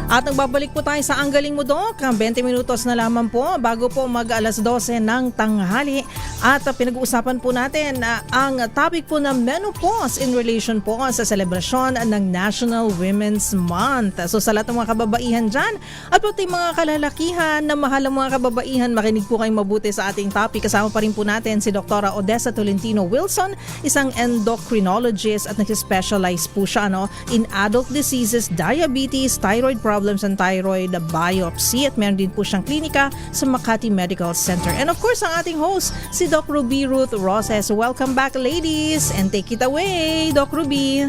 At nagbabalik po tayo sa Ang Galing Mo, Dok. 20 minutos na lamang po bago po mag 12:00 ng tanghali. At pinag-uusapan po natin ang topic po ng menopause in relation po sa selebrasyon ng National Women's Month. So sa lahat ng mga kababaihan dyan at pati mga kalalakihan na mahal ang mga kababaihan, makinig po kayong mabuti sa ating topic. Kasama pa rin po natin si Dr. Odessa Tolentino Wilson, isang endocrinologist at nag-specialize po siya in adult diseases, diabetes, thyroid problems and thyroid biopsy, at meron din po siyang klinika sa Makati Medical Center. And of course, ang ating host, si Doc Ruby Ruth Roses. Welcome back, ladies, and take it away, Doc Ruby.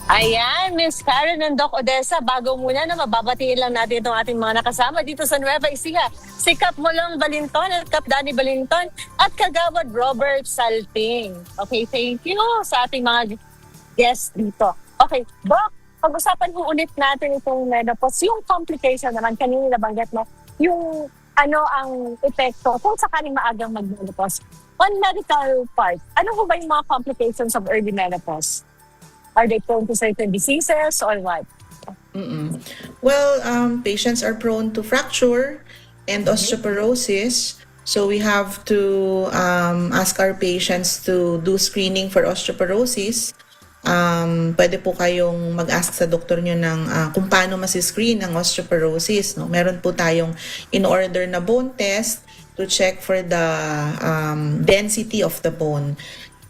Ayan, Miss Karen and Doc Odessa, bago muna na mababatiin lang natin itong ating mga nakasama dito sa Nueva Ecija. Si Kap Molong Balinton at Kap Danny Balinton at Kagawad Robert Salting. Okay, thank you sa ating mga guests dito. Okay, Doc, pag-usapan po ulit natin itong menopause. Yung complication naman, kanina nabanggit mo, yung ang epekto kung sakaling maagang mag-menopause. On medical part, ano po ba yung mga complications of early menopause? Are they prone to certain diseases or what? Well, patients are prone to fracture and osteoporosis. So we have to ask our patients to do screening for osteoporosis. pwede po kayong mag-ask sa doktor nyo ng kung paano masiscreen ang osteoporosis. No? Meron po tayong in-order na bone test to check for the density of the bone.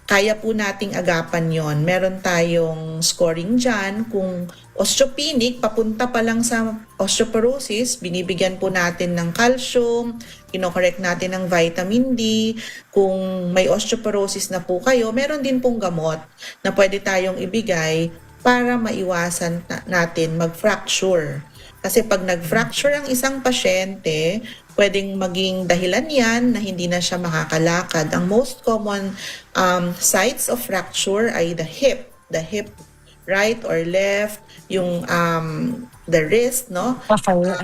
Kaya po nating agapan yon. Meron tayong scoring dyan. Kung osteopenic, papunta pa lang sa osteoporosis, binibigyan po natin ng calcium, kinokorek natin ng vitamin D. Kung may osteoporosis na po kayo, meron din pong gamot na pwede tayong ibigay para maiwasan natin mag-fracture. Kasi pag nag-fracture ang isang pasyente, pwedeng maging dahilan yan na hindi na siya makakalakad. Ang most common sites of fracture ay the hip, right or left, yung the wrist, no?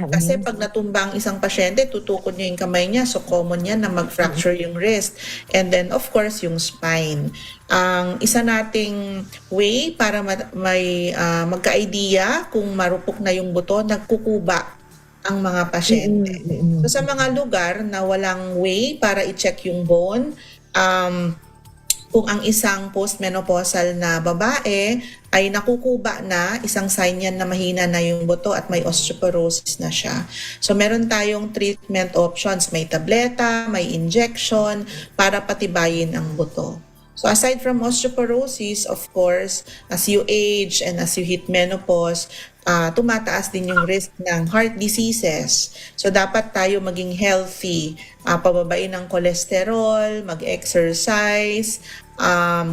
Kasi pag natumba ang isang pasyente, tutukod niya yung kamay niya, so common yan na mag-fracture yung wrist. And then, of course, yung spine. Ang isa nating way para may magka-idea kung marupok na yung buto, nagkukuba ang mga pasyente. So sa mga lugar na walang way para i-check yung bone, kung ang isang postmenopausal na babae ay nakukuba na, isang sign yan na mahina na yung buto at may osteoporosis na siya. So meron tayong treatment options, may tableta, may injection para patibayin ang buto. So aside from osteoporosis, of course, as you age and as you hit menopause, tumataas din yung risk ng heart diseases. So dapat tayo maging healthy, pababain ng cholesterol, mag-exercise,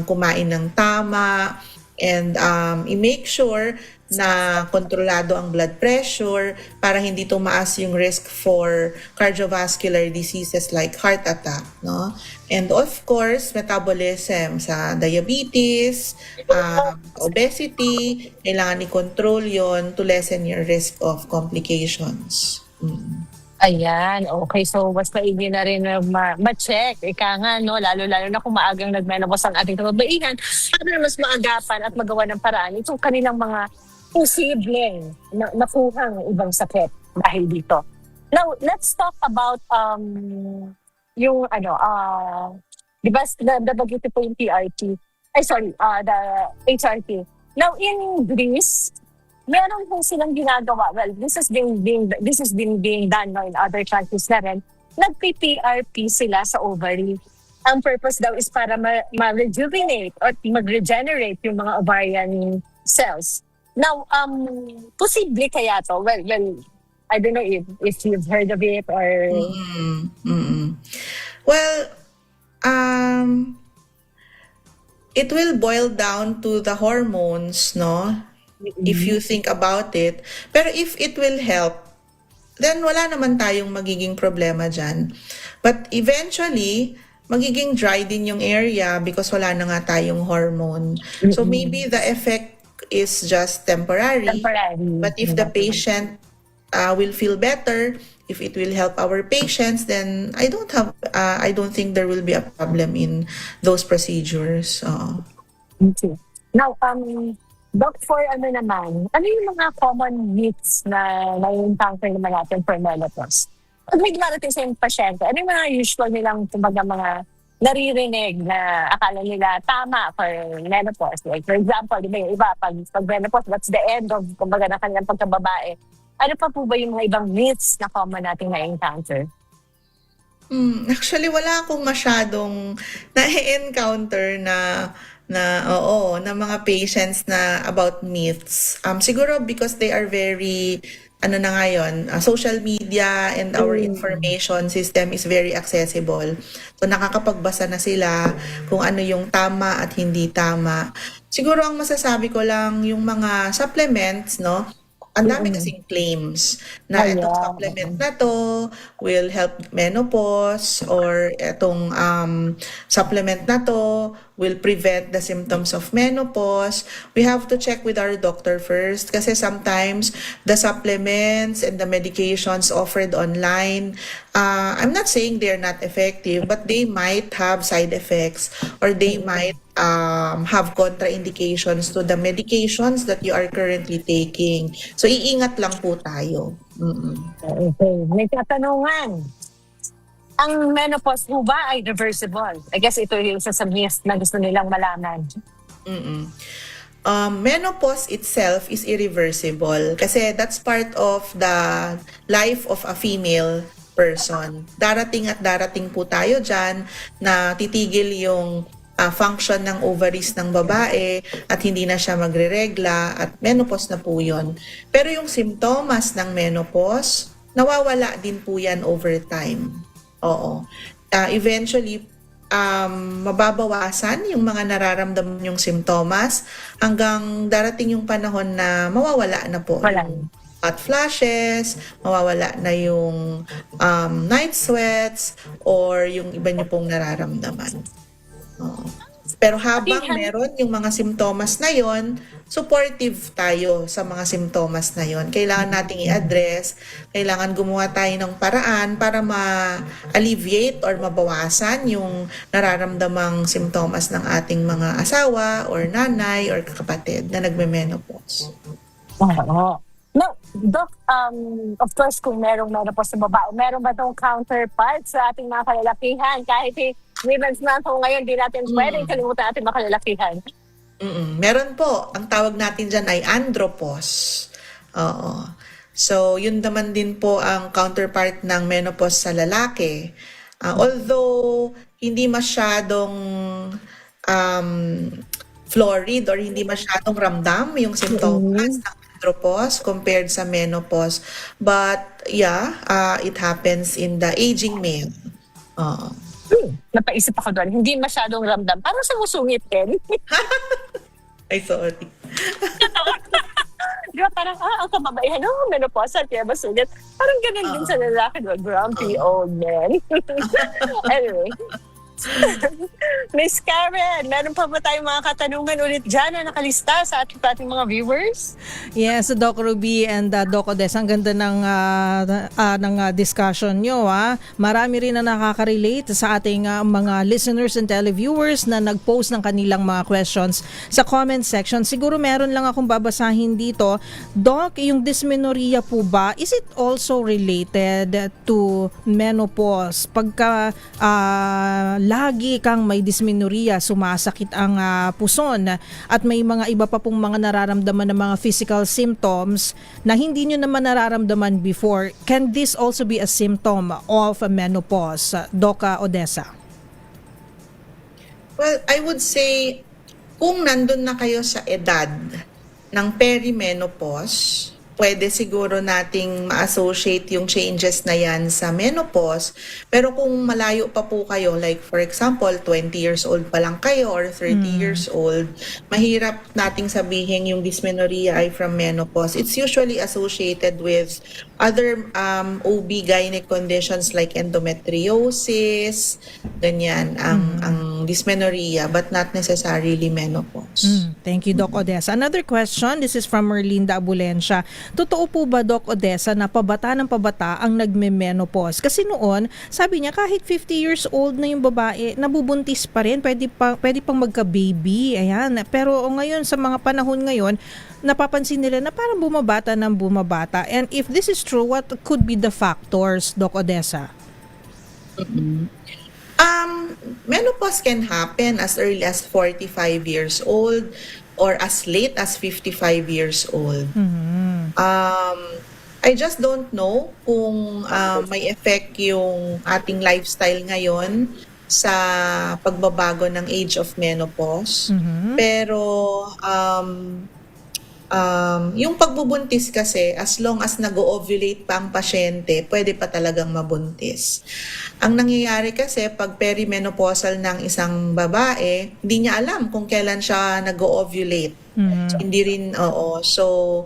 kumain ng tama, and i-make sure na kontrolado ang blood pressure para hindi tumaas yung risk for cardiovascular diseases like heart attack, no? And of course, metabolism sa diabetes, obesity, kailangan i-control yon to lessen your risk of complications. Ayan, okay. So, mas maigi na rin ma-check. Ika nga, no? Lalo-lalo na kung maagang nagmenopause ang ating kababaihan, para mas maagapan at magawa ng paraan itong kanilang mga posibleng nakuhang ibang sakit dahil dito. Now, let's talk about yung di ba, nabagito po yung PRT. The HRT. Now, in Greece, meron po silang ginagawa. Well, this has been being done in other countries na rin. Nagpi-PRP sila sa ovary. Ang purpose daw is para ma-rejuvenate or mag-regenerate yung mga ovarian cells. Now, posible kaya to? Well, I don't know if you've heard of it or... Well, it will boil down to the hormones, no? If you think about it. Pero if it will help, then wala naman tayong magiging problema dyan. But eventually, magiging dry din yung area because wala na nga tayong hormone. So maybe the effect is just temporary. But if the patient will feel better, if it will help our patients, then I don't think there will be a problem in those procedures. Okay. Now, Doc, for ano yung mga common myths na nai-encounter naman natin for menopause? Pag may dumarating sa yung pasyente, ano yung mga usual nilang mga naririnig na akala nila tama for menopause? Like, for example, di ba yung iba, pag menopause, that's the end of na kanilang pagkababae. Ano pa po ba yung mga ibang myths na common nating na-encounter? Actually, wala akong masyadong na-encounter na mga patients na about myths. Siguro because they are very, social media and our information system is very accessible. So nakakapagbasa na sila kung ano yung tama at hindi tama. Siguro ang masasabi ko lang yung mga supplements, no? Ang dami kasing claims na itong supplement na to will help menopause or itong supplement na to will prevent the symptoms of menopause. We have to check with our doctor first kasi sometimes the supplements and the medications offered online, I'm not saying they're not effective, but they might have side effects or they might have contraindications to the medications that you are currently taking. So, iingat lang po tayo. Okay. May katanungan. Ang menopause po ba ay reversible? I guess ito yung isa sa myths na gusto nilang malaman. menopause itself is irreversible kasi that's part of the life of a female person. Darating at darating po tayo dyan na titigil yung function ng ovaries ng babae at hindi na siya magre-regla at menopause na po yun. Pero yung simptomas ng menopause, nawawala din po yan over time. Oo. Eventually, mababawasan yung mga nararamdaman yung simptomas hanggang darating yung panahon na mawawala na po. Yung hot flashes, mawawala na yung night sweats, or yung iba niyo pong nararamdaman. Pero habang meron yung mga simptomas na yon, supportive tayo sa mga simptomas na yon. Kailangan nating i-address, kailangan gumawa tayo ng paraan para ma-alleviate or mabawasan yung nararamdamang simptomas ng ating mga asawa or nanay or kapatid na nagme-menopause. Oo. No, Doc, of course, kung merong menopause sa babae, meron ba itong counterpart sa ating mga kalalakihan? Kahit Women's Month ngayon, di natin pwedeng kalimutan ating mga kalalakihan. Meron po. Ang tawag natin dyan ay andropause. Oo. So, yun naman din po ang counterpart ng menopause sa lalaki. Although, hindi masyadong florid or hindi masyadong ramdam yung symptoms ng andropause compared sa menopause. But, yeah, it happens in the aging male. Napaisip ako doon, hindi masyadong ramdam. Parang sumusungit din. Ay, sorry. Di ba parang, ang kababaihan, menopausal, kaya masungit. Parang ganun din sa lalaki, grumpy old man. Anyway. Miss Karen, meron pa ba tayong mga katanungan ulit dyan na nakalista sa ating mga viewers? Yes, Doc Ruby and Doc Odessa, ang ganda ng discussion nyo. Marami rin na nakaka-relate sa ating mga listeners and televiewers na nag-post ng kanilang mga questions sa comment section. Siguro meron lang akong babasahin dito. Doc, yung dysmenorrhea po ba, is it also related to menopause? Pagka lagi kang may dysmenorrhea, sumasakit ang puson at may mga iba pa pong mga nararamdaman ng mga physical symptoms na hindi nyo naman nararamdaman before, can this also be a symptom of menopause? Doc Odessa? Well, I would say kung nandun na kayo sa edad ng perimenopause, pwede siguro nating ma-associate yung changes na yan sa menopause. Pero kung malayo pa po kayo, like for example, 20 years old pa lang kayo or 30 years old, mahirap nating sabihin yung dysmenorrhea ay from menopause. It's usually associated with other OB-GYN conditions like endometriosis, ganyan, ang dysmenorrhea, but not necessarily menopause. Thank you, Doc Odessa. Another question, this is from Merlinda Abulencia. Totoo po ba, Doc Odessa, na pabata ng pabata ang nagme-menopause? Kasi noon, sabi niya, kahit 50 years old na yung babae, nabubuntis pa rin, pwede pang magka-baby. Ayan. Pero ngayon, sa mga panahon ngayon, napapansin nila na parang bumabata ng bumabata. And if this is true, what could be the factors, Doc Odessa? Menopause can happen as early as 45 years old or as late as 55 years old. I just don't know kung may effect yung ating lifestyle ngayon sa pagbabago ng age of menopause. Pero yung pagbubuntis kasi, as long as nag-ovulate pa ang pasyente, pwede pa talagang mabuntis. Ang nangyayari kasi, pag perimenopausal ng isang babae, hindi niya alam kung kailan siya nag-ovulate. Hindi rin, So,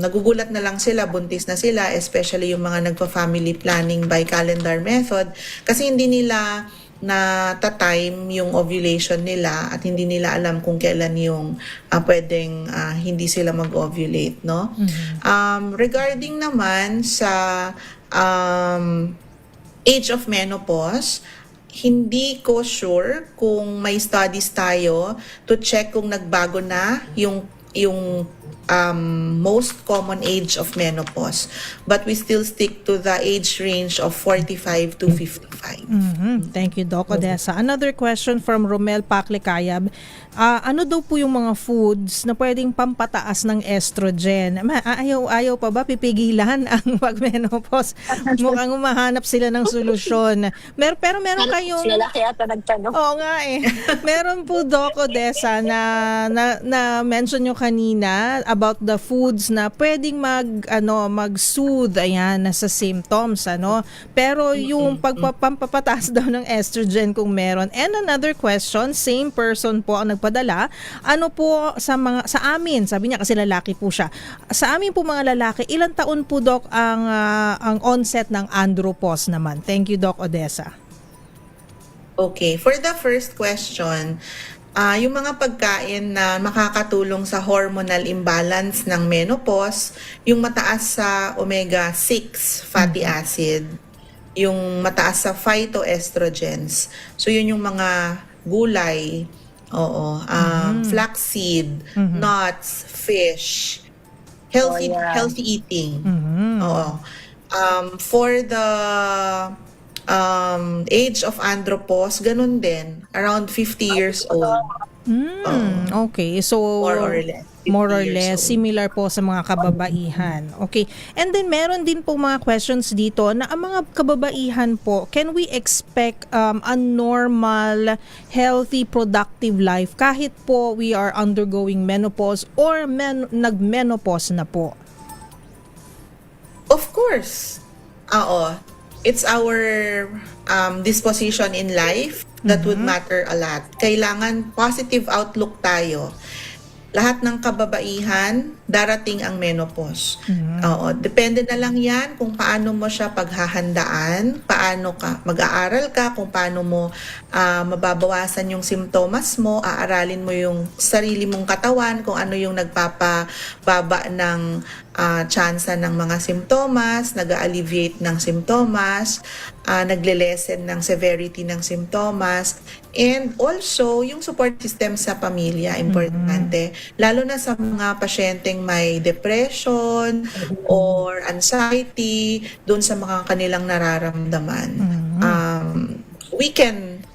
nagugulat na lang sila, buntis na sila, especially yung mga nagpa-family planning by calendar method, kasi hindi nila na ta-time yung ovulation nila at hindi nila alam kung kailan yung pwedeng hindi sila mag-ovulate, no? Regarding naman sa age of menopause, hindi ko sure kung may studies tayo to check kung nagbago na yung yung most common age of menopause. But we still stick to the age range of 45 to 55. Thank you, Doc Odessa. Another question from Romel Paklikayab. Ano daw po yung mga foods na pwedeng pampataas ng estrogen? Ayaw pa ba pipigilan ang pag-menopause? Mukhang umahanap sila ng solusyon. Pero meron kayong... Lalaki ata nagtanong. Oo nga eh. Meron po, Doc Odessa, na mention nyo kanina about the foods na pwedeng mag-soothe sa symptoms, pero yung pagpapataas daw ng estrogen kung meron. And another question, same person po ang nagpadala, ano po sa amin, sabi niya kasi lalaki po siya, sa amin po mga lalaki, ilang taon po, Doc, ang onset ng andropause naman? Thank you, Doc Odessa. Okay, for the first question, yung mga pagkain na makakatulong sa hormonal imbalance ng menopause, yung mataas sa omega-6 fatty acid, yung mataas sa phytoestrogens. So yun yung mga gulay, flaxseed, nuts, fish, healthy eating. For the age of andropause, ganun din, around 50 years old. Okay, so more or less similar po sa mga kababaihan. Okay. And then meron din po mga questions dito na ang mga kababaihan po, can we expect a normal, healthy, productive life kahit po we are undergoing menopause or nag-menopause na po? Of course. It's our disposition in life that would matter a lot. Kailangan positive outlook tayo. Lahat ng kababaihan, darating ang menopause. Depende na lang yan kung paano mo siya paghahandaan, paano ka mag-aaral ka, kung paano mo mababawasan yung simptomas mo, aaralin mo yung sarili mong katawan, kung ano yung nagpapababa ng tsansa ng mga simptomas, nag-alleviate ng simptomas, nagle-lessen ng severity ng simptomas, and also yung support system sa pamilya, importante. Lalo na sa mga pasyenteng may depression or anxiety, doon sa mga kanilang nararamdaman.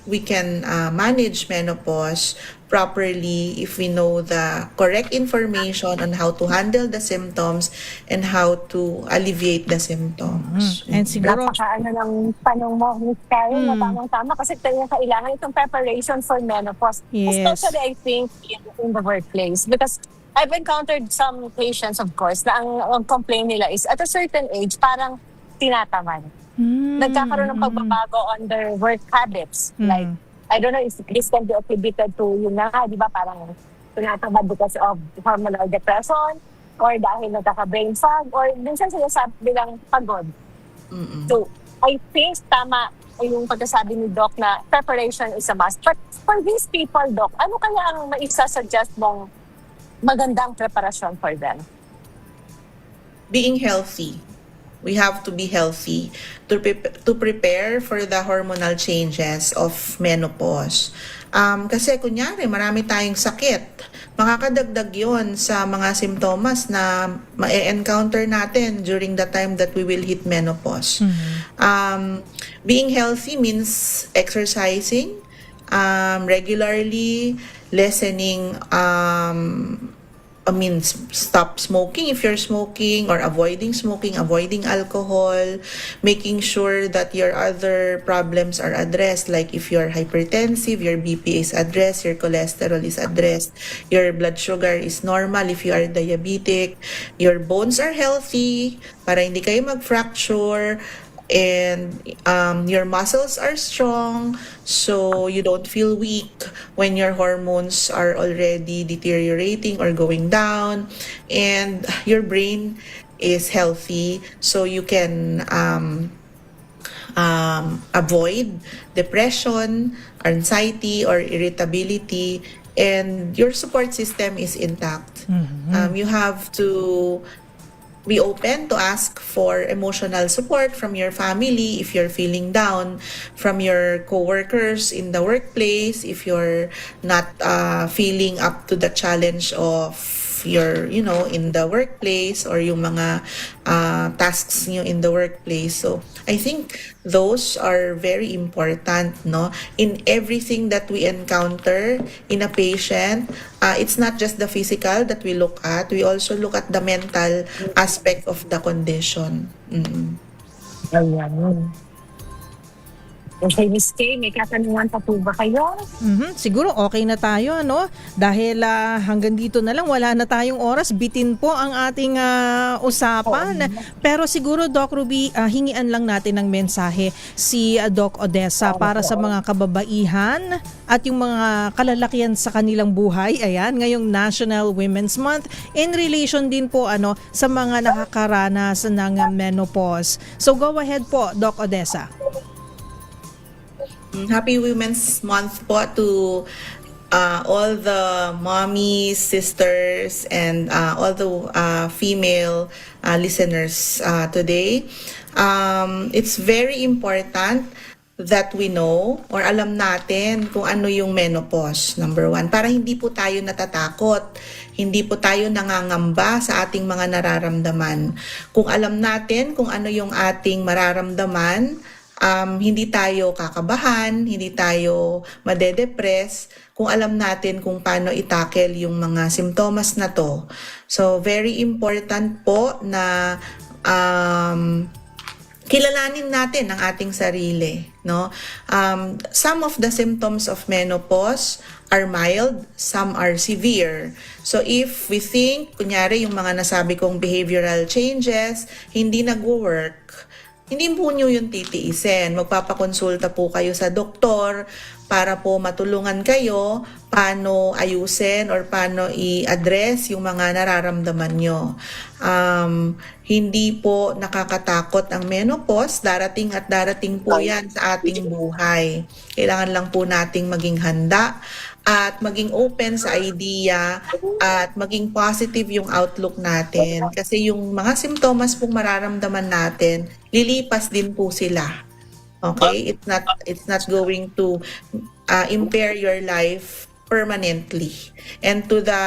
We can manage menopause properly if we know the correct information on how to handle the symptoms and how to alleviate the symptoms. And siguro ng tanong mo, Miss Karen, na tamang-tama kasi kailangan itong preparation for menopause. Yes. Especially I think in the workplace, because I've encountered some patients, of course, na ang complaint nila is at a certain age parang tinatamad. Nagkakaroon ng pagbabago on their work habits. Like, I don't know if this can be attributed to yun na, di ba, parang tinatamad because of hormonal depression or dahil nagkaka-brain fog or minsan sinasabi bilang pagod. So, I think tama yung pagkasabi ni Doc na preparation is a must. But for these people, Doc, ano kaya ang maisa-suggest mong magandang preparasyon for them? Being healthy. We have to be healthy to prepare for the hormonal changes of menopause. Kasi kunyari, marami tayong sakit. Makakadagdag yon sa mga simptomas na ma-encounter natin during the time that we will hit menopause. Being healthy means exercising regularly, lessening stop smoking if you're smoking, or avoiding smoking, avoiding alcohol, making sure that your other problems are addressed, like if you're hypertensive, your BP is addressed, your cholesterol is addressed, your blood sugar is normal if you are diabetic, your bones are healthy para hindi kayo mag-fracture, and your muscles are strong so you don't feel weak when your hormones are already deteriorating or going down, and your brain is healthy so you can avoid depression, anxiety, or irritability, and your support system is intact. You have to be open to ask for emotional support from your family if you're feeling down, from your coworkers in the workplace if you're not feeling up to the challenge of you're, in the workplace or yung mga tasks nyo in the workplace. So I think those are very important, no? In everything that we encounter in a patient, it's not just the physical that we look at. We also look at the mental aspect of the condition. Ayan. Okay, Miss Kay, may katanungan pa po ba kayo? Siguro okay na tayo, no? Dahil hanggang dito na lang, wala na tayong oras. Bitin po ang ating usapan. Pero siguro, Doc Ruby, hingian lang natin ng mensahe si Doc Odessa para sa mga kababaihan at yung mga kalalakihan sa kanilang buhay. Ayan, ngayong National Women's Month in relation din po sa mga nakakaranas ng menopause. So go ahead po, Doc Odessa. Happy Women's Month po to all the mommies, sisters, and all the female listeners today. It's very important that we know or alam natin kung ano yung menopause, number 1, para hindi po tayo natatakot, hindi po tayo nangangamba sa ating mga nararamdaman. Kung alam natin kung ano yung ating mararamdaman, hindi tayo kakabahan, hindi tayo madedepress kung alam natin kung paano itakel yung mga simptomas na to. So, very important po na kilalanin natin ang ating sarili, no? Some of the symptoms of menopause are mild, some are severe. So if we think, kunyari yung mga nasabi kong behavioral changes, hindi nagwo-work, hindi po nyo yung titiisin. Magpapakonsulta po kayo sa doktor para po matulungan kayo paano ayusin or paano i-address yung mga nararamdaman nyo. Hindi po nakakatakot ang menopause. Darating at darating po yan sa ating buhay. Kailangan lang po nating maging handa at maging open sa idea at maging positive yung outlook natin. Kasi yung mga simptomas pong mararamdaman natin, lilipas din po sila. Okay? It's not going to impair your life permanently. And to the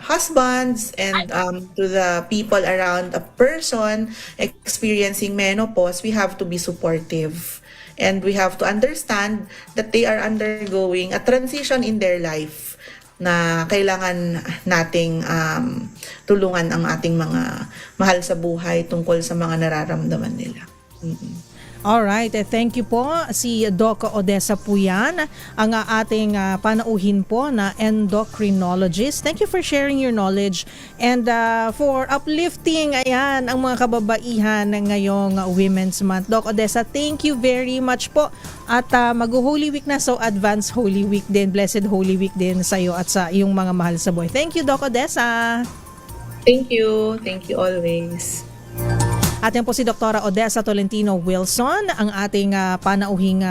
husbands and to the people around a person experiencing menopause, we have to be supportive. And we have to understand that they are undergoing a transition in their life na kailangan nating tulungan ang ating mga mahal sa buhay tungkol sa mga nararamdaman nila. Alright, thank you po. Si Doc Odessa po yan, ang ating panauhin po na endocrinologist. Thank you for sharing your knowledge and for uplifting ang mga kababaihan ngayong Women's Month. Doc Odessa, thank you very much po. At mag-Holy Week na, so advance Holy Week din, Blessed Holy Week din sa iyo at sa iyong mga mahal sa buhay. Thank you, Doc Odessa. Thank you always. Atin po si Dr. Odessa Tolentino Wilson, ang ating panauhing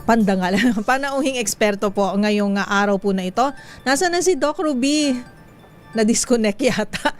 pandangal, panauhing eksperto po ngayong araw po na ito. Nasaan na si Doc Ruby? Na-disconnect yata.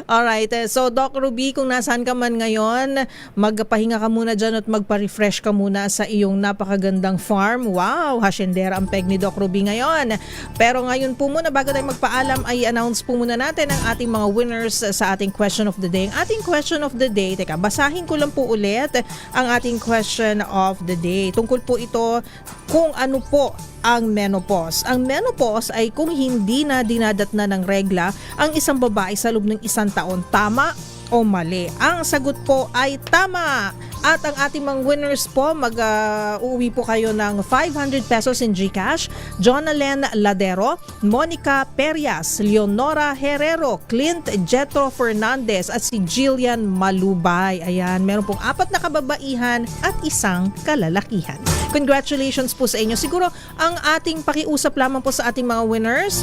Alright, so Doc Ruby, kung nasaan ka man ngayon, magpahinga ka muna dyan at magpa-refresh ka muna sa iyong napakagandang farm. Wow, hasyendera ang peg ni Doc Ruby ngayon. Pero ngayon po muna, bago tayo magpaalam, ay announce po muna natin ang ating mga winners sa ating question of the day. Ang ating question of the day, teka, basahin ko lang po ulit ang ating question of the day. Tungkol po ito kung ano po ang menopause. Ang menopause ay kung hindi na dinadatna ng regla ang isang babae sa loob ng isang taon. Tama o mali? Ang sagot po ay tama. At ang ating mga winners po, uuwi po kayo ng 500 pesos in GCash. Jonalen Ladero, Monica Perias, Leonora Herrero, Clint Jetro Fernandez at si Jillian Malubay. Ayan, meron pong 4 na kababaihan at 1 kalalakihan. Congratulations po sa inyo. Siguro ang ating pakiusap lamang po sa ating mga winners,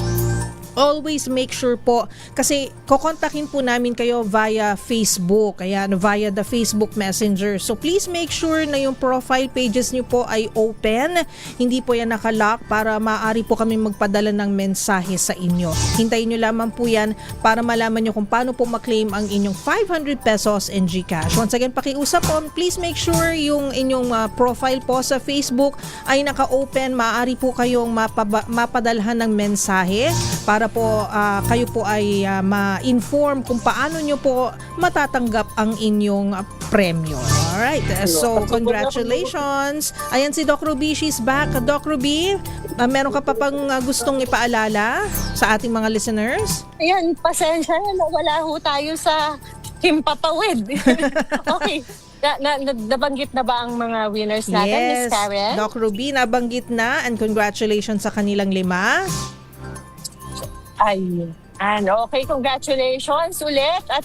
always make sure po, kasi kukontakin po namin kayo via Facebook, ayan, via the Facebook Messenger. So please make sure na yung profile pages nyo po ay open, hindi po yan nakalock para maaari po kami magpadala ng mensahe sa inyo. Hintayin nyo lamang po yan para malaman nyo kung paano po maklaim ang inyong 500 pesos in GCash. Once again, pakiusap po, please make sure yung inyong profile po sa Facebook ay naka-open, maaari po kayong mapadalhan ng mensahe para para po kayo po ay ma-inform kung paano nyo po matatanggap ang inyong premyo. Alright, so congratulations. Ayan si Doc Ruby, she's back. Doc Ruby, meron ka pa pang gustong ipaalala sa ating mga listeners? Ayan, pasensya na wala ho tayo sa himpapawid. Okay. Nabanggit na ba ang mga winners natin, Miss Karen? Doc Ruby, nabanggit na, and congratulations sa kanilang 5. Ayan, okay, congratulations ulit. At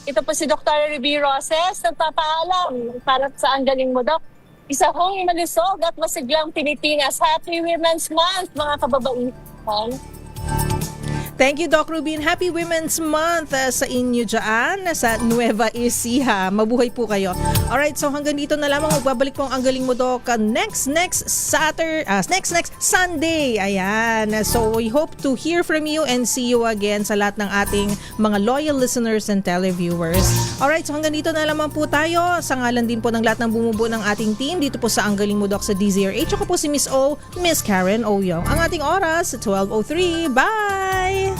ito po si Dr. Ruby Roses, nagpapaalam para sa Ang Galing Mo, Doc. Isa hong malusog at masiglang Pilipinas. Happy Women's Month, mga kababaihan. Thank you, Doc Ruby, and Happy Women's Month sa inyo dyan sa Nueva Ecija. Mabuhay po kayo. Alright, so hanggang dito na lamang. Magbabalik po ang Galing Mo, Doc next Sunday. Ayan. So we hope to hear from you and see you again sa lahat ng ating mga loyal listeners and televiewers. Alright, so hanggang dito na lamang po tayo. Sa ngalan din po ng lahat ng bumubuo ng ating team dito po sa Ang Galing Mo, Doc sa DZRH. Ako po si Miss O, Miss Karen Oyong. Ang ating oras, 12:03. Bye!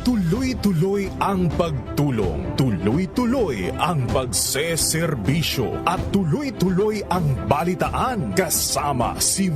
Tuloy-tuloy ang pagtulong, tuloy-tuloy ang pagseserbisyo, at tuloy-tuloy ang balitaan kasama si